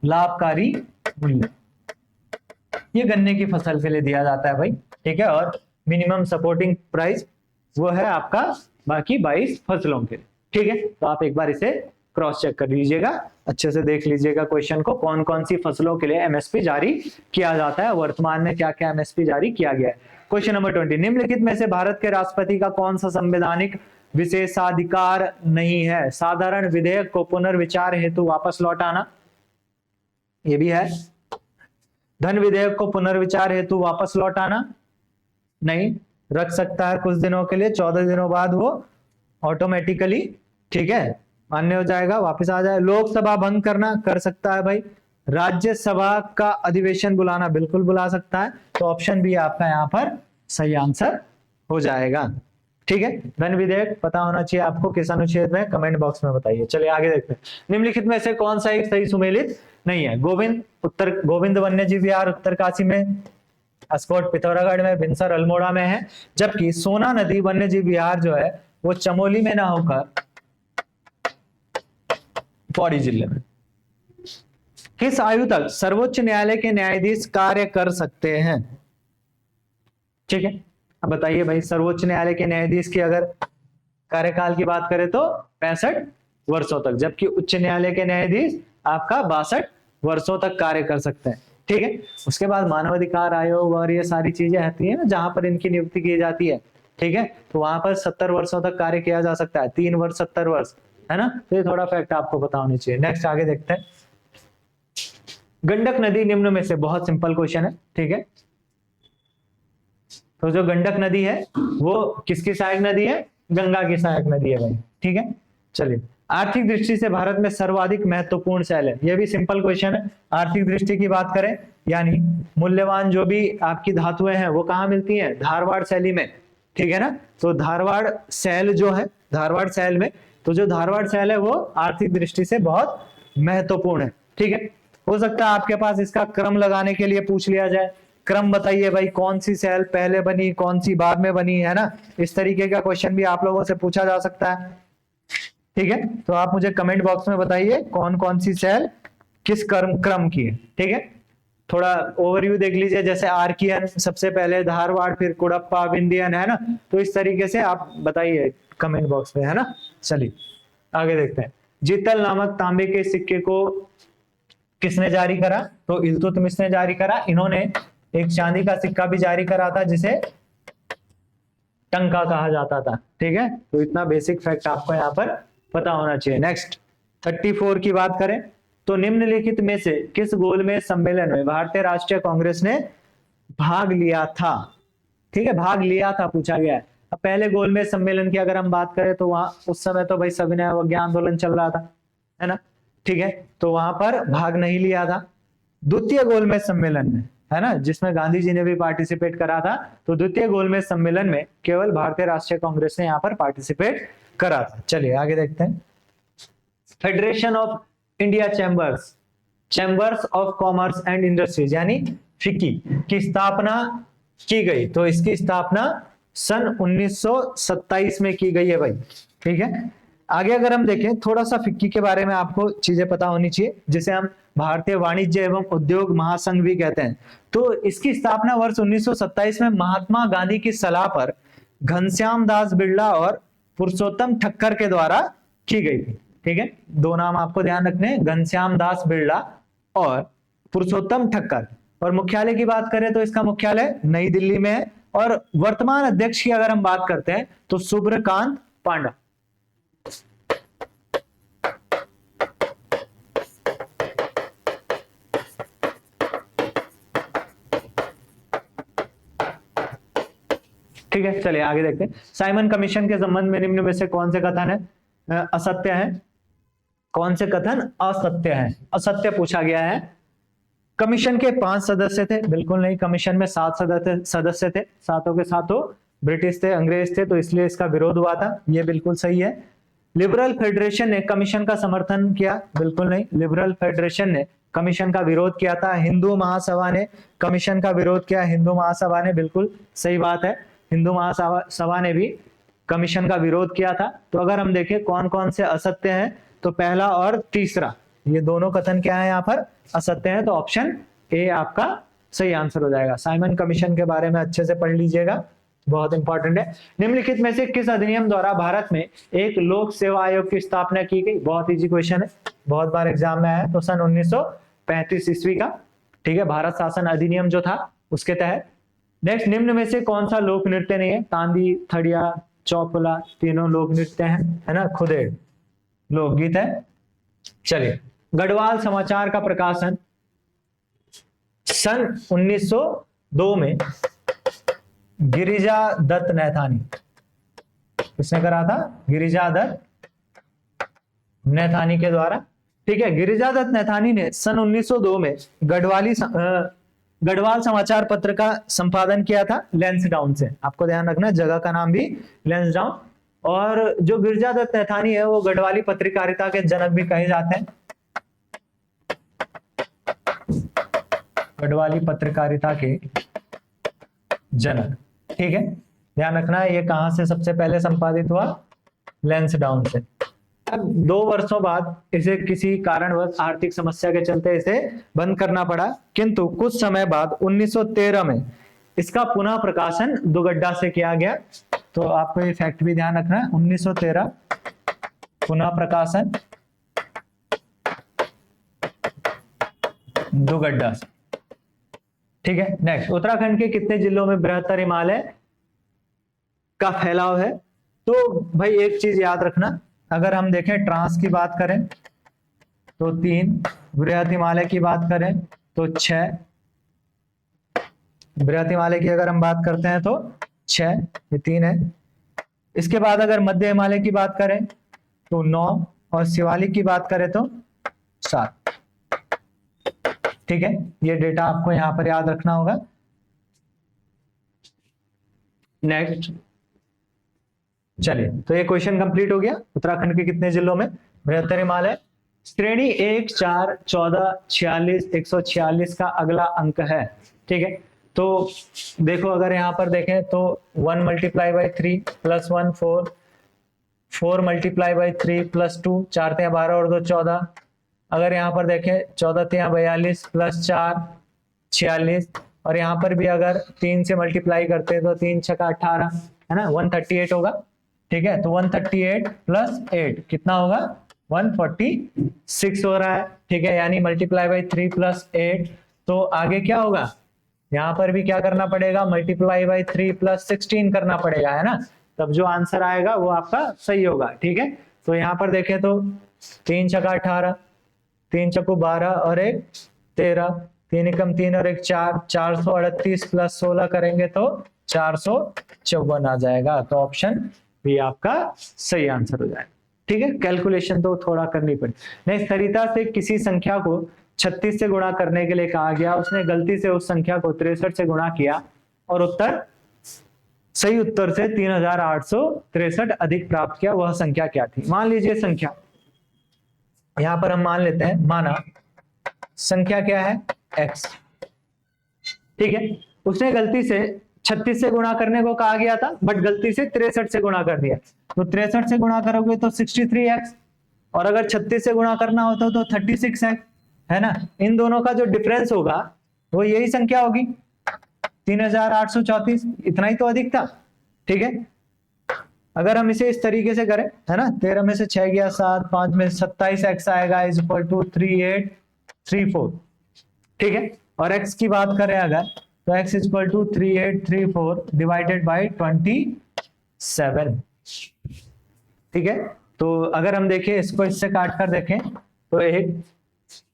लाभकारी मूल्य, ये गन्ने की फसल के लिए दिया जाता है भाई। ठीक है, और मिनिमम सपोर्टिंग प्राइस वो है आपका बाकी 22 फसलों के लिए। ठीक है, तो आप एक बार इसे क्रॉस चेक कर लीजिएगा, अच्छे से देख लीजिएगा क्वेश्चन को, कौन कौन सी फसलों के लिए एमएसपी जारी किया जाता है, वर्तमान में क्या क्या एमएसपी जारी किया गया है। क्वेश्चन नंबर 20, निम्नलिखित में से भारत के राष्ट्रपति का कौन सा संवैधानिक विशेषाधिकार नहीं है? साधारण विधेयक को पुनर्विचार हेतु वापस लौटाना, ये भी है। धन विधेयक को पुनर्विचार हेतु वापस लौटाना नहीं, रख सकता है कुछ दिनों के लिए, 14 दिनों बाद वो ऑटोमेटिकली, ठीक है, मान्य हो जाएगा, वापस आ जाए। लोकसभा भंग करना कर सकता है भाई। राज्यसभा का अधिवेशन बुलाना बिल्कुल बुला सकता है। तो ऑप्शन बी आपका यहाँ पर सही आंसर हो जाएगा। ठीक है, धन विधेयक पता होना चाहिए आपको किस अनुच्छेद में, कमेंट बॉक्स में बताइए। चलिए आगे देखते हैं। निम्नलिखित में से कौन सा एक सही सुमेलित नहीं है? गोविंद वन्य जीव विहार उत्तरकाशी में, अस्कोट पिथौरागढ़ में, भिनसर अल्मोड़ा में है, जबकि सोना नदी वन्य जीव विहार जो है वो चमोली में ना होकर पौड़ी जिले में। किस आयु तक सर्वोच्च न्यायालय के न्यायाधीश कार्य कर सकते हैं? ठीक है, अब बताइए भाई, सर्वोच्च न्यायालय के न्यायाधीश की अगर कार्यकाल की बात करें तो 65 वर्षों तक, जबकि उच्च न्यायालय के न्यायाधीश आपका 62 वर्षों तक कार्य कर सकते हैं। ठीक है, उसके बाद मानवाधिकार आयोग और ये सारी चीजें आती है ना, जहां पर इनकी नियुक्ति की जाती है। ठीक है, तो वहां पर 70 वर्षों तक कार्य किया जा सकता है, 3 वर्ष 70 वर्ष, है ना। तो ये थोड़ा फैक्ट आपको पता होनी चाहिए। नेक्स्ट आगे देखते हैं। गंडक नदी निम्न में से, बहुत सिंपल क्वेश्चन है। ठीक है, तो जो गंडक नदी है वो किसकी सहायक नदी है? गंगा की सहायक नदी है भाई। ठीक है, चलिए, आर्थिक दृष्टि से भारत में सर्वाधिक महत्वपूर्ण शैल है, ये भी सिंपल क्वेश्चन है। आर्थिक दृष्टि की बात करें, यानी मूल्यवान जो भी आपकी धातुएं हैं वो कहाँ मिलती हैं? धारवाड़ शैली में। ठीक है ना, तो धारवाड़ शैल जो है, धारवाड़ शैल में, तो जो धारवाड़ शैल है वो आर्थिक दृष्टि से बहुत महत्वपूर्ण है। ठीक है, हो सकता है आपके पास इसका क्रम लगाने के लिए पूछ लिया जाए, क्रम बताइए भाई, कौन सी सेल पहले बनी, कौन सी बाद में बनी, है ना। इस तरीके का क्वेश्चन भी आप लोगों से पूछा जा सकता है। ठीक है, तो आप मुझे कमेंट बॉक्स में बताइए कौन कौन सी सेल किस क्रम की है। ठीक है, थोड़ा ओवरव्यू देख लीजिए, जैसे आर्कियन सबसे पहले, धारवाड़, फिर कुड़प्पा, विंध्यन, है ना। तो इस तरीके से आप बताइए कमेंट बॉक्स में, है ना। चलिए आगे देखते हैं। जीतल नामक तांबे के सिक्के को किसने जारी करा? तो इल्तुतमिश ने जारी करा। इन्होंने एक चांदी का सिक्का भी जारी करा था जिसे टंका कहा जाता था। ठीक है, तो इतना बेसिक फैक्ट आपको यहाँ पर पता होना चाहिए। नेक्स्ट 34 की बात करें तो निम्नलिखित में से किस गोलमेज सम्मेलन में भारतीय राष्ट्रीय कांग्रेस ने भाग लिया था? ठीक है, भाग लिया था पूछा गया है। अब पहले गोलमेज सम्मेलन की अगर हम बात करें तो वहां उस समय तो भाई सविनय अवज्ञा आंदोलन चल रहा था, है ना। ठीक है, तो वहां पर भाग नहीं लिया था। द्वितीय गोलमेज सम्मेलन में, है ना, जिसमें गांधी जी ने भी पार्टिसिपेट करा था, तो द्वितीय गोलमेज सम्मेलन में केवल भारतीय राष्ट्रीय कांग्रेस ने यहाँ पर पार्टिसिपेट करा था। चलिए आगे देखते हैं। Federation of India chambers, chambers of commerce and industries यानी फिक्की की स्थापना की गई, तो इसकी स्थापना सन 1927 में की गई है भाई। ठीक है, आगे अगर हम देखें थोड़ा सा फिक्की के बारे में आपको चीजें पता होनी चाहिए, जिसे हम भारतीय वाणिज्य एवं उद्योग महासंघ भी कहते हैं। तो इसकी स्थापना वर्ष 1927 में महात्मा गांधी की सलाह पर घनश्याम दास बिरला और पुरुषोत्तम ठक्कर के द्वारा की गई थी। ठीक है, दो नाम आपको ध्यान रखने, घनश्याम दास बिरला और पुरुषोत्तम ठक्कर। और मुख्यालय की बात करें तो इसका मुख्यालय नई दिल्ली में है। और वर्तमान अध्यक्ष की अगर हम बात करते हैं तो सुब्रकांत पांडा। ठीक है, चलिए आगे देखते हैं। साइमन कमीशन के संबंध में निम्न में से कौन से कथन है असत्य है? कौन से कथन असत्य है? असत्य पूछा गया है। कमीशन के 5 सदस्य थे, बिल्कुल नहीं। कमीशन में 7 सदस्य थे, सातों के सातों ब्रिटिश थे, अंग्रेज थे, तो इसलिए इसका विरोध हुआ था, ये बिल्कुल सही है। लिबरल फेडरेशन ने कमीशन का समर्थन किया, बिल्कुल नहीं। लिबरल फेडरेशन ने कमीशन का विरोध किया था। हिंदू महासभा ने कमीशन का विरोध किया, हिंदू महासभा ने, बिल्कुल सही बात है, हिंदू महासभा ने भी कमीशन का विरोध किया था। तो अगर हम देखें कौन कौन से असत्य हैं, तो पहला और तीसरा ये दोनों कथन क्या है यहाँ पर? असत्य है। तो ऑप्शन ए आपका सही आंसर हो जाएगा। साइमन कमीशन के बारे में अच्छे से पढ़ लीजिएगा, बहुत इंपॉर्टेंट है। निम्नलिखित में से किस अधिनियम द्वारा भारत में एक लोक सेवा आयोग की स्थापना की गई? बहुत इजी क्वेश्चन है, बहुत बार एग्जाम में आया। तो सन 1935 ईस्वी का, ठीक है, भारत शासन अधिनियम जो था उसके तहत। नेक्स्ट, निम्न में से कौन सा लोक नृत्य नहीं है? तांदी, थड़िया, चौपला, तीनों लोक नृत्य हैं, है ना। खुदेड़ लोकगीत है। चलिए, गढ़वाल समाचार का प्रकाशन सन 1902 में गिरिजा दत्त नैथानी, किसने करा था? गिरिजा दत्त नैथानी के द्वारा। ठीक है, गिरिजा दत्त नैथानी ने सन 1902 में गढ़वाल समाचार पत्र का संपादन किया था लैंसडाउन से। आपको ध्यान रखना, जगह का नाम भी लैंसडाउन। और जो गिरिजा दत्त नैथानी है वो गढ़वाली पत्रकारिता के जनक भी कहे जाते हैं, गढ़वाली पत्रकारिता के जनक। ठीक है, ध्यान रखना, ये कहां से सबसे पहले संपादित हुआ? लैंसडाउन से। 2 वर्षों बाद इसे किसी कारणवश आर्थिक समस्या के चलते इसे बंद करना पड़ा, किंतु कुछ समय बाद 1913 में इसका पुनः प्रकाशन दुगड्डा से किया गया। तो आपको ये फैक्ट भी ध्यान रखना है, 1913 पुनः प्रकाशन दुगड्डा से। ठीक है, नेक्स्ट, उत्तराखंड के कितने जिलों में बृहत्तर हिमालय का फैलाव है? तो भाई एक चीज याद रखना, अगर हम देखें ट्रांस की बात करें तो 3, बृहत हिमालय की बात करें तो 6, बृहत हिमालय की अगर हम बात करते हैं तो 6, ये 3 है। इसके बाद अगर मध्य हिमालय की बात करें तो 9 और शिवालिक की बात करें तो 7। ठीक है, ये डेटा आपको यहां पर याद रखना होगा। नेक्स्ट, चलिए, तो ये क्वेश्चन कंप्लीट हो गया। उत्तराखंड के कितने जिलों में बृहत्तर हिमालय? श्रेणी 1, 4, 14, 46, 146 का अगला अंक है। ठीक है, तो देखो अगर यहाँ पर देखें तो 1 × 3 + 1 4, 4 × 3 + 2, 4 × 12 और 2 14। अगर यहाँ पर देखें 14 × 42 + 4 46, और यहाँ पर भी अगर 3 से मल्टीप्लाई करते हैं तो 3 × 6 = 18, है ना, 138 होगा। ठीक है, तो 138 + 8 कितना होगा? 146 हो रहा है। ठीक है, यानी × 3 + 8, तो आगे क्या होगा? यहाँ पर भी क्या करना पड़ेगा? × 3 + 16 करना पड़ेगा, है ना, तब जो आंसर आएगा वो आपका सही होगा। ठीक है, तो यहाँ पर देखें तो 3 × 6 = 18, 3 × 4 = 12 और 1 13, 3 × 3 और 1 4, 438 + 16 करेंगे तो 454 आ जाएगा। तो ऑप्शन भी आपका सही आंसर हो जाएगा। ठीक है, कैलकुलेशन तो थोड़ा करनी पड़ी। नहीं, सरिता से किसी संख्या को 36 से गुणा करने के लिए कहा गया, उसने गलती से उस संख्या को 63 से गुणा किया और सही उत्तर से 3863 अधिक प्राप्त किया। वह संख्या क्या थी? मान लीजिए संख्या, यहां पर हम मान लेते हैं, माना संख्या क्या है? x। ठीक है, उसने गलती से 36 से गुणा करने को कहा गया था, बट गलती से 63 से गुणा कर दिया। तो 63 से गुणा करोगे तो 63x, और अगर 36 से गुणा करना होता तो 36x, है ना। इन दोनों का जो डिफरेंस होगा वो यही संख्या होगी, 3834, इतना ही तो अधिक था। ठीक है, अगर हम इसे इस तरीके से करें, है ना, 13 में से 6 गया 7, 5 में 27x आएगा = 3834। ठीक है, और x की बात करें अगर तो x = 3834 डिवाइडेड बाय 27। ठीक है, तो अगर हम देखें इसको इससे काट कर देखें तो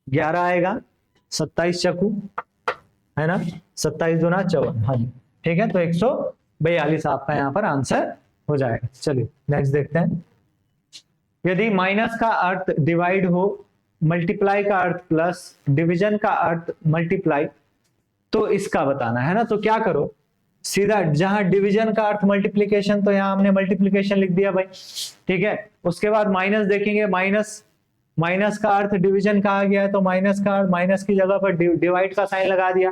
11 आएगा, 27 चकू, है ना, 27 दूना 54। हाँ जी, ठीक है, तो 142 आपका यहाँ पर आंसर हो जाएगा। चलिए नेक्स्ट देखते हैं। यदि माइनस का अर्थ डिवाइड हो, मल्टीप्लाई का अर्थ प्लस, डिवीजन का अर्थ मल्टीप्लाई, तो इसका बताना है ना। तो क्या करो, सीधा जहां डिवीजन का अर्थ मल्टीप्लीकेशन, तो यहां हमने मल्टीप्लीकेशन लिख दिया भाई। ठीक है, उसके बाद माइनस देखेंगे, माइनस का अर्थ डिवीजन कहा गया है, तो माइनस का अर्थ, माइनस की जगह पर डिवाइड का साइन लगा दिया।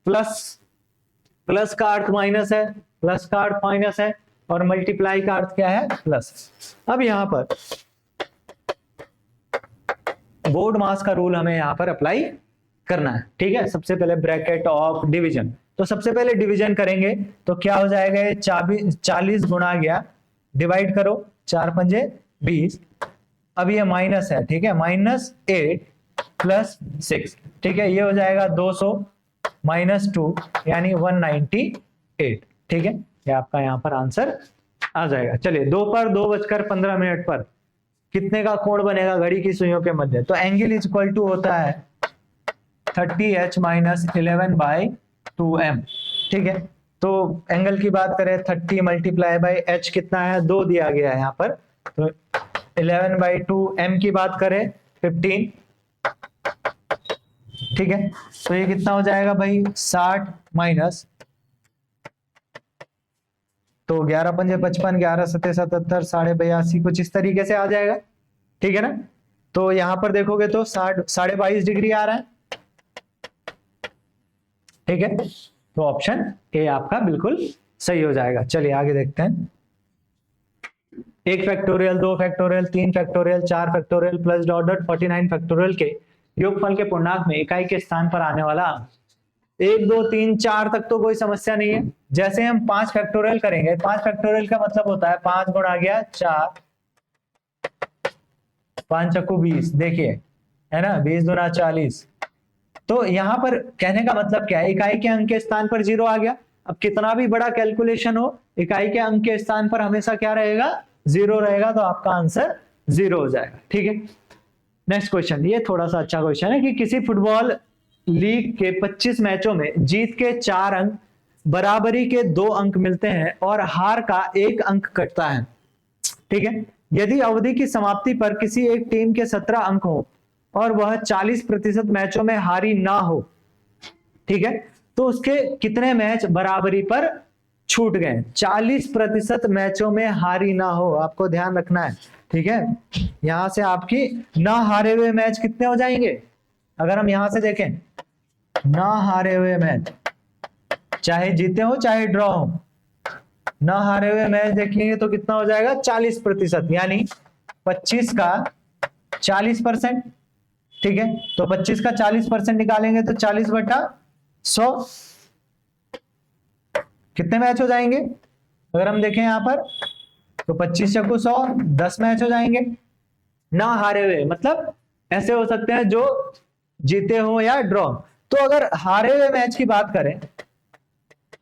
प्लस का अर्थ माइनस है, प्लस का अर्थ माइनस है, और मल्टीप्लाई का अर्थ क्या है? प्लस। अब यहां पर बोर्ड मास का रूल हमें यहां पर अप्लाई करना है। ठीक है, सबसे पहले ब्रैकेट ऑफ डिवीजन, तो सबसे पहले डिवीजन करेंगे तो क्या हो जाएगा? ये 40 गुणा गया, डिवाइड करो, 4 × 5 = 20। अब ये माइनस है, ठीक है, -8 + 6, ठीक है, ये हो जाएगा 200 - 2 यानी 198। ठीक है, ये आपका यहाँ पर आंसर आ जाएगा। चलिए 2:02:15 पर कितने का कोण बनेगा घड़ी की सुइयों के मध्य? तो एंगल = होता है 30h - 11/2m। ठीक है, तो एंगल की बात करें 30 × h कितना है? 2 दिया गया है यहाँ पर, तो 11/2m की बात करें 15। ठीक है, तो ये कितना हो जाएगा भाई? 60 माइनस, तो 11 × 5 = 55, 11 × 7 = 77, 82.5 कुछ इस तरीके से आ जाएगा। ठीक है ना, तो यहां पर देखोगे तो 22.5 डिग्री आ रहा है। ठीक है, तो ऑप्शन ए आपका बिल्कुल सही हो जाएगा। चलिए आगे देखते हैं। 1 factorial, 2 factorial, 3 factorial, 4 factorial plus dot dot 49 factorial के योगफल के पूर्णांक में इकाई के स्थान पर आने वाला 1 2 3 4 तक तो कोई समस्या नहीं है। जैसे हम 5 फैक्टोरियल करेंगे, 5 फैक्टोरियल का मतलब होता है 5 गुणा गया 4, 5 चक्कू 20, देखिए है ना, 20 गुना 40। तो यहां पर कहने का मतलब क्या है, इकाई के अंक के स्थान पर 0 आ गया। अब कितना भी बड़ा कैलकुलेशन हो, इकाई के अंक के स्थान पर हमेशा क्या रहेगा, 0 रहेगा, तो आपका आंसर 0 हो जाएगा। ठीक है, नेक्स्ट क्वेश्चन, ये थोड़ा सा अच्छा क्वेश्चन है कि किसी फुटबॉल लीग के 25 मैचों में जीत के 4 अंक, बराबरी के 2 अंक मिलते हैं और हार का 1 अंक कटता है। ठीक है, यदि अवधि की समाप्ति पर किसी एक टीम के 17 अंक हो और वह 40% मैचों में हारी ना हो, ठीक है, तो उसके कितने मैच बराबरी पर छूट गए। 40% मैचों में हारी ना हो, आपको ध्यान रखना है। ठीक है, यहां से आपकी ना हारे हुए मैच कितने हो जाएंगे, अगर हम यहां से देखें, ना हारे हुए मैच चाहे जीते हो चाहे ड्रॉ हो, ना हारे हुए मैच देखेंगे तो कितना हो जाएगा 40%, यानी 25 का 40%। ठीक है, तो 25 का 40% निकालेंगे तो 40/100 कितने मैच हो जाएंगे, अगर हम देखें यहां पर तो 25 चक्कू 100, 10 मैच हो जाएंगे। ना हारे हुए मतलब ऐसे हो सकते हैं जो जीते हो या ड्रॉ। तो अगर हारे हुए मैच की बात करें,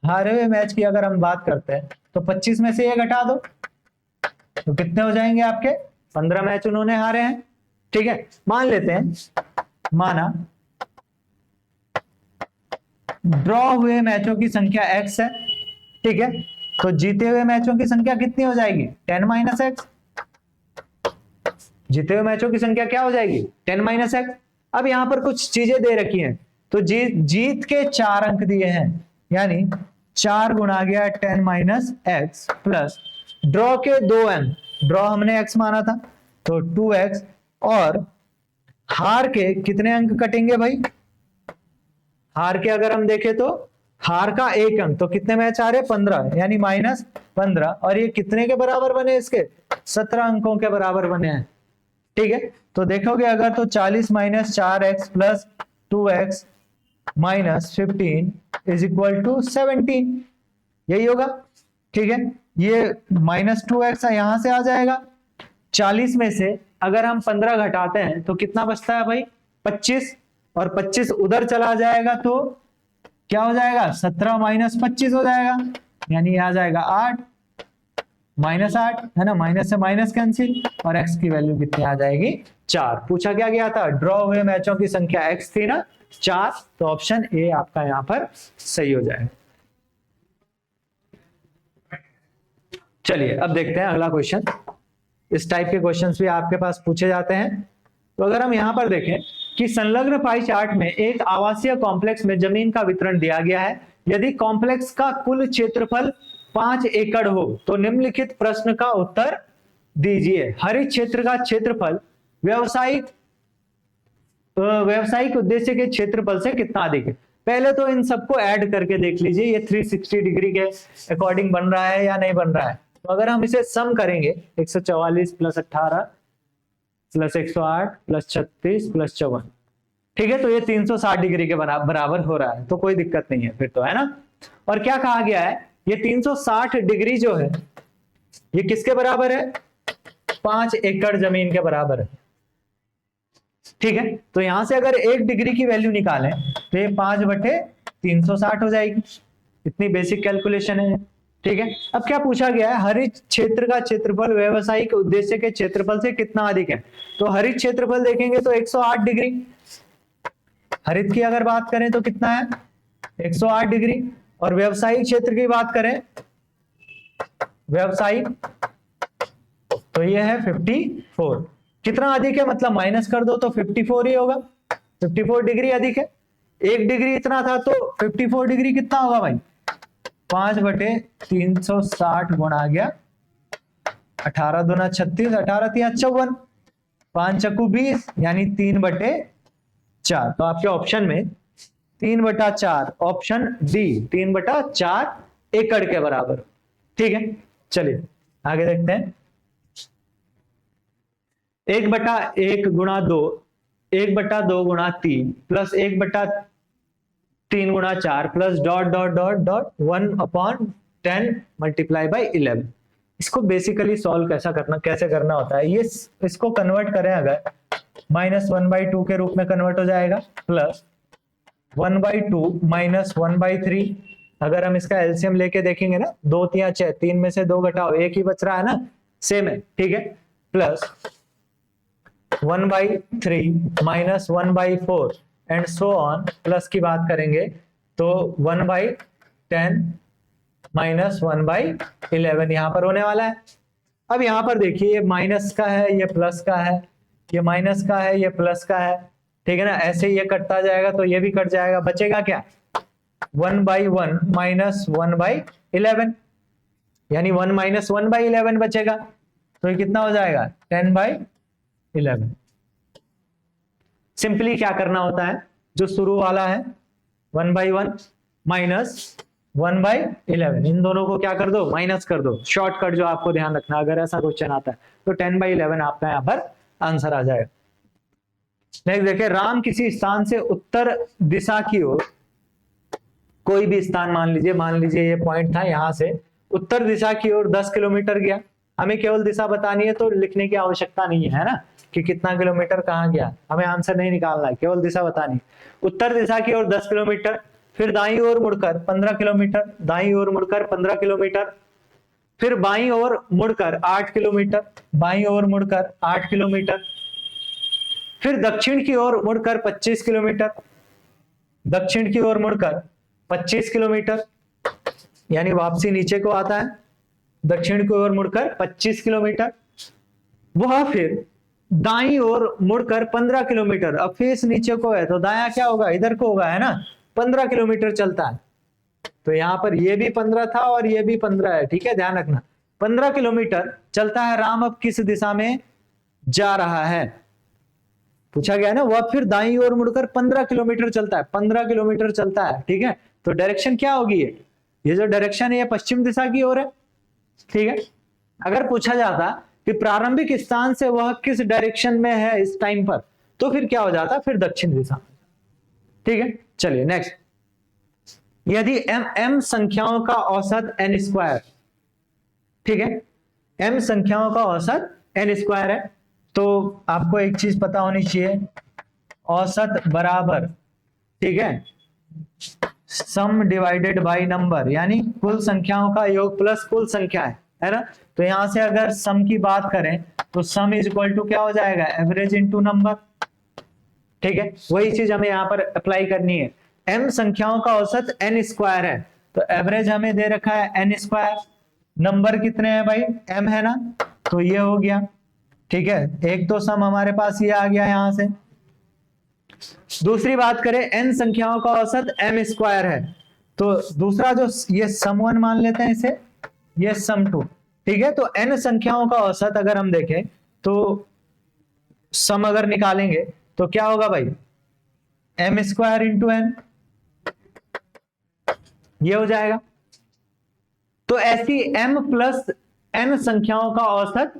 हारे हुए मैच की अगर हम बात करते हैं तो 25 में से ये घटा दो तो कितने हो जाएंगे आपके, 15 मैच उन्होंने हारे हैं। ठीक है, मान लेते हैं, माना ड्रॉ हुए मैचों की संख्या x है। ठीक है, तो जीते हुए मैचों की संख्या कितनी हो जाएगी, 10 - x। जीते हुए मैचों की संख्या क्या हो जाएगी, 10 - x। अब यहां पर कुछ चीजें दे रखी हैं, तो जीत के 4 अंक दिए हैं, यानी 4 गुणा गया 10 - x प्लस ड्रॉ के 2 अंक, ड्रॉ हमने x माना था तो 2x, और हार के कितने अंक कटेंगे भाई, हार के अगर हम देखें तो हार का 1 अंक, तो कितने मैच आ रहे, 15, यानी -15, और ये कितने के बराबर बने, इसके 17 अंकों के बराबर बने हैं। ठीक है, तो देखोगे अगर तो 40 - 4x plus 2x - 15 is equal to 17, यही होगा। ठीक है, ये -2x यहां से आ जाएगा। 40 में से अगर हम 15 घटाते हैं तो कितना बचता है भाई, 25, और 25 उधर चला जाएगा तो क्या हो जाएगा, 17 - 25 हो जाएगा, यानी आ जाएगा 8 -8, है ना, माइनस से माइनस कैंसिल, और x की वैल्यू कितनी आ जाएगी, 4। पूछा क्या गया था, ड्रॉ हुए मैचों की संख्या x थी ना, 4, तो ऑप्शन ए आपका यहां पर सही हो जाएगा। चलिए अब देखते हैं अगला क्वेश्चन। इस टाइप के क्वेश्चंस भी आपके पास पूछे जाते हैं। तो अगर हम यहां पर देखें कि संलग्न पाई चार्ट में एक आवासीय कॉम्प्लेक्स में जमीन का वितरण दिया गया है, यदि कॉम्प्लेक्स का कुल क्षेत्रफल 5 एकड़ हो तो निम्नलिखित प्रश्न का उत्तर दीजिए। हरित क्षेत्र का क्षेत्रफल व्यावसायिक उद्देश्य के क्षेत्रफल से कितना अधिक है। पहले तो इन सबको ऐड करके देख लीजिए, ये 360 डिग्री के अकॉर्डिंग बन रहा है या नहीं बन रहा है। तो अगर हम इसे सम करेंगे, 144 + 18 + 108 + 36 + 54, ठीक है, तो ये 360 डिग्री के बराबर हो रहा है, तो कोई दिक्कत नहीं है फिर तो, है ना। और क्या कहा गया है, ये 360 डिग्री जो है ये किसके बराबर है, 5 एकड़ जमीन के बराबर है। ठीक है, तो यहां से अगर 1 डिग्री की वैल्यू निकालें तो ये 5/360 हो जाएगी। इतनी बेसिक कैलकुलेशन है। ठीक है, अब क्या पूछा गया है, हरित क्षेत्र का क्षेत्रफल व्यावसायिक उद्देश्य के क्षेत्रफल से कितना अधिक है। तो हरित क्षेत्रफल देखेंगे तो 108 डिग्री, हरित की अगर बात करें तो कितना है, 108 डिग्री, और व्यावसायिक क्षेत्र की बात करें, व्यावसायिक, तो ये है 54। कितना अधिक है, मतलब माइनस कर दो तो 54 ही होगा, 54 डिग्री अधिक है। 1 डिग्री इतना था तो 54 डिग्री कितना होगा भाई, 5/360 गुणा गया 18 दूना 36, 18 तिया 54, 5 चक्कू 20, यानी 3/4। तो आपके ऑप्शन में 3/4, ऑप्शन डी 3/4 एकड़ के बराबर। ठीक है, चलिए आगे देखते हैं। 1/1 गुणा 2, 1/2 गुणा 3 प्लस 1/3 गुणा 4 plus dot dot dot dot 1/10 multiply by 11। इसको बेसिकली सॉल्व कैसे करना होता है, ये इसको कन्वर्ट करें अगर -1/2 के रूप में कन्वर्ट हो जाएगा, प्लस 1/2 माइनस 1/3। अगर हम इसका एलसीएम लेके देखेंगे ना, 2 3 6, 3 में से 2 घटाओ 1 ही बच रहा है ना, सेम है, ठीक है, plus 1/3 minus 1/4 and so on. Plus की बात करेंगे तो 1/10 माइनस 1/11 यहां पर होने वाला है। अब यहां पर देखिए, ये माइनस का है, ये प्लस का है, ये माइनस का है, ये प्लस का है, ठीक है ना, ऐसे ये कटता जाएगा तो ये भी कट जाएगा, बचेगा क्या 1/1 माइनस 1/11, यानी 1 माइनस 1/11 बचेगा, तो ये कितना हो जाएगा 10/11। सिंपली क्या करना होता है, जो शुरू वाला है 1/1 माइनस 1/11, इन दोनों को क्या कर दो, माइनस कर दो। शॉर्टकट जो आपको ध्यान रखना, अगर ऐसा क्वेश्चन आता है तो 10/11 आपका यहाँ पर आंसर आ जाएगा। नेक्स्ट देखिए, राम किसी स्थान से उत्तर दिशा की ओर, कोई भी स्थान मान लीजिए ये पॉइंट था, यहां से उत्तर दिशा की ओर 10 किलोमीटर गया। हमें केवल दिशा बतानी है, तो लिखने की आवश्यकता नहीं है ना कि कितना किलोमीटर कहाँ गया, हमें आंसर नहीं निकालना है, केवल दिशा बतानी है। उत्तर दिशा की ओर 10 किलोमीटर, फिर दाईं ओर मुड़कर 15 किलोमीटर, दाईं ओर मुड़कर 15 किलोमीटर, फिर बाईं ओर मुड़कर 8 किलोमीटर, बाईं ओर मुड़कर 8 किलोमीटर, फिर दक्षिण की ओर मुड़कर 25 किलोमीटर, दक्षिण की ओर मुड़कर 25 किलोमीटर, यानी वापसी नीचे को आता है, दक्षिण की ओर मुड़कर 25 किलोमीटर, वह फिर दाईं ओर मुड़कर 15 किलोमीटर। अब फेस नीचे को है तो दाया क्या होगा, इधर को होगा, है ना, 15 किलोमीटर चलता है। तो यहाँ पर ये भी 15 था और ये भी 15 है, ठीक है, ध्यान रखना 15 किलोमीटर चलता है। राम अब किस दिशा में जा रहा है, पूछा गया ना, वह फिर दाईं ओर मुड़कर 15 किलोमीटर चलता है, 15 किलोमीटर चलता है, ठीक है। तो डायरेक्शन क्या होगी, ये जो डायरेक्शन है ये पश्चिम दिशा की ओर है, ठीक है। अगर पूछा जाता कि प्रारंभिक स्थान से वह किस डायरेक्शन में है इस टाइम पर, तो फिर क्या हो जाता, फिर दक्षिण दिशा, ठीक है। चलिए नेक्स्ट, यदि m संख्याओं का औसत n², ठीक है, m संख्याओं का औसत n² है, तो आपको एक चीज पता होनी चाहिए, औसत बराबर, ठीक है, सम डिवाइडेड बाय नंबर, यानी कुल संख्याओं का योग प्लस कुल संख्या है ना। तो यहां से अगर सम की बात करें तो सम इज इक्वल टू क्या हो जाएगा, एवरेज इनटू नंबर, ठीक है। वही चीज हमें यहाँ पर अप्लाई करनी है। m संख्याओं का औसत n² है, तो एवरेज हमें दे रखा है n², नंबर कितने हैं भाई, m है ना, तो ये हो गया, ठीक है। एक तो सम हमारे पास ये आ गया यहां से। दूसरी बात करें, n संख्याओं का औसत m² है, तो दूसरा जो ये सम 1 मान लेते हैं इसे, ये सम 2, ठीक है। तो n संख्याओं का औसत अगर हम देखें तो सम अगर निकालेंगे तो क्या होगा भाई, m² इंटू n, ये हो जाएगा। तो ऐसी m प्लस n संख्याओं का औसत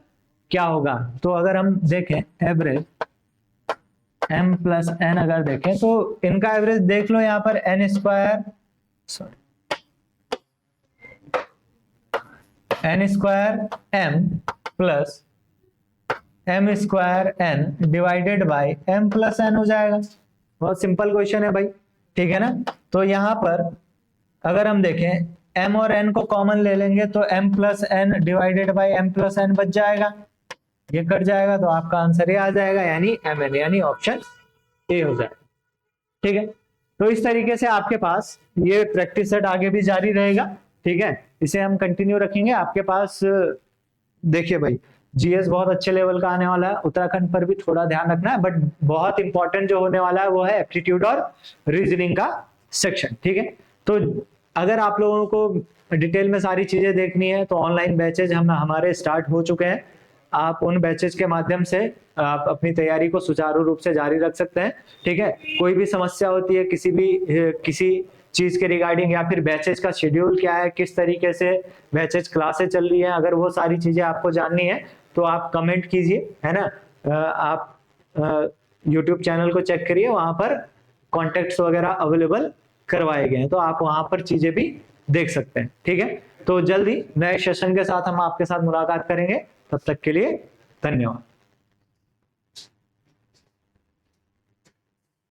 क्या होगा, तो अगर हम देखें एवरेज m प्लस n अगर देखें तो इनका एवरेज देख लो, यहां पर n² m plus m² n divided by m plus n हो जाएगा। बहुत सिंपल क्वेश्चन है भाई, ठीक है ना। तो यहां पर अगर हम देखें m और n को कॉमन ले लेंगे तो m plus n divided by m plus n बच जाएगा, ये कट जाएगा, तो आपका आंसर ये आ जाएगा, यानी mn, यानी ऑप्शन ए हो जाएगा, ठीक है। तो इस तरीके से आपके पास ये प्रैक्टिस सेट आगे भी जारी रहेगा, ठीक है, इसे हम कंटिन्यू रखेंगे आपके पास। देखिए भाई, जीएस बहुत अच्छे लेवल का आने वाला है, उत्तराखंड पर भी थोड़ा ध्यान रखना है, बट बहुत इंपॉर्टेंट जो होने वाला है वो है एप्टीट्यूड और रीजनिंग का सेक्शन, ठीक है। तो अगर आप लोगों को डिटेल में सारी चीजें देखनी है तो ऑनलाइन बैचेज हमारे स्टार्ट हो चुके हैं, आप उन बैचेज के माध्यम से आप अपनी तैयारी को सुचारू रूप से जारी रख सकते हैं, ठीक है। कोई भी समस्या होती है किसी चीज के रिगार्डिंग, या फिर बैचेज का शेड्यूल क्या है, किस तरीके से बैचेज क्लासेस चल रही है, अगर वो सारी चीजें आपको जाननी है तो आप कमेंट कीजिए, है ना। आप YouTube चैनल को चेक करिए, वहां पर कॉन्टेक्ट्स वगैरह अवेलेबल करवाए गए हैं, तो आप वहां पर चीजें भी देख सकते हैं। ठीक है, तो जल्दी नए सेशन के साथ हम आपके साथ मुलाकात करेंगे, तब तक के लिए धन्यवाद।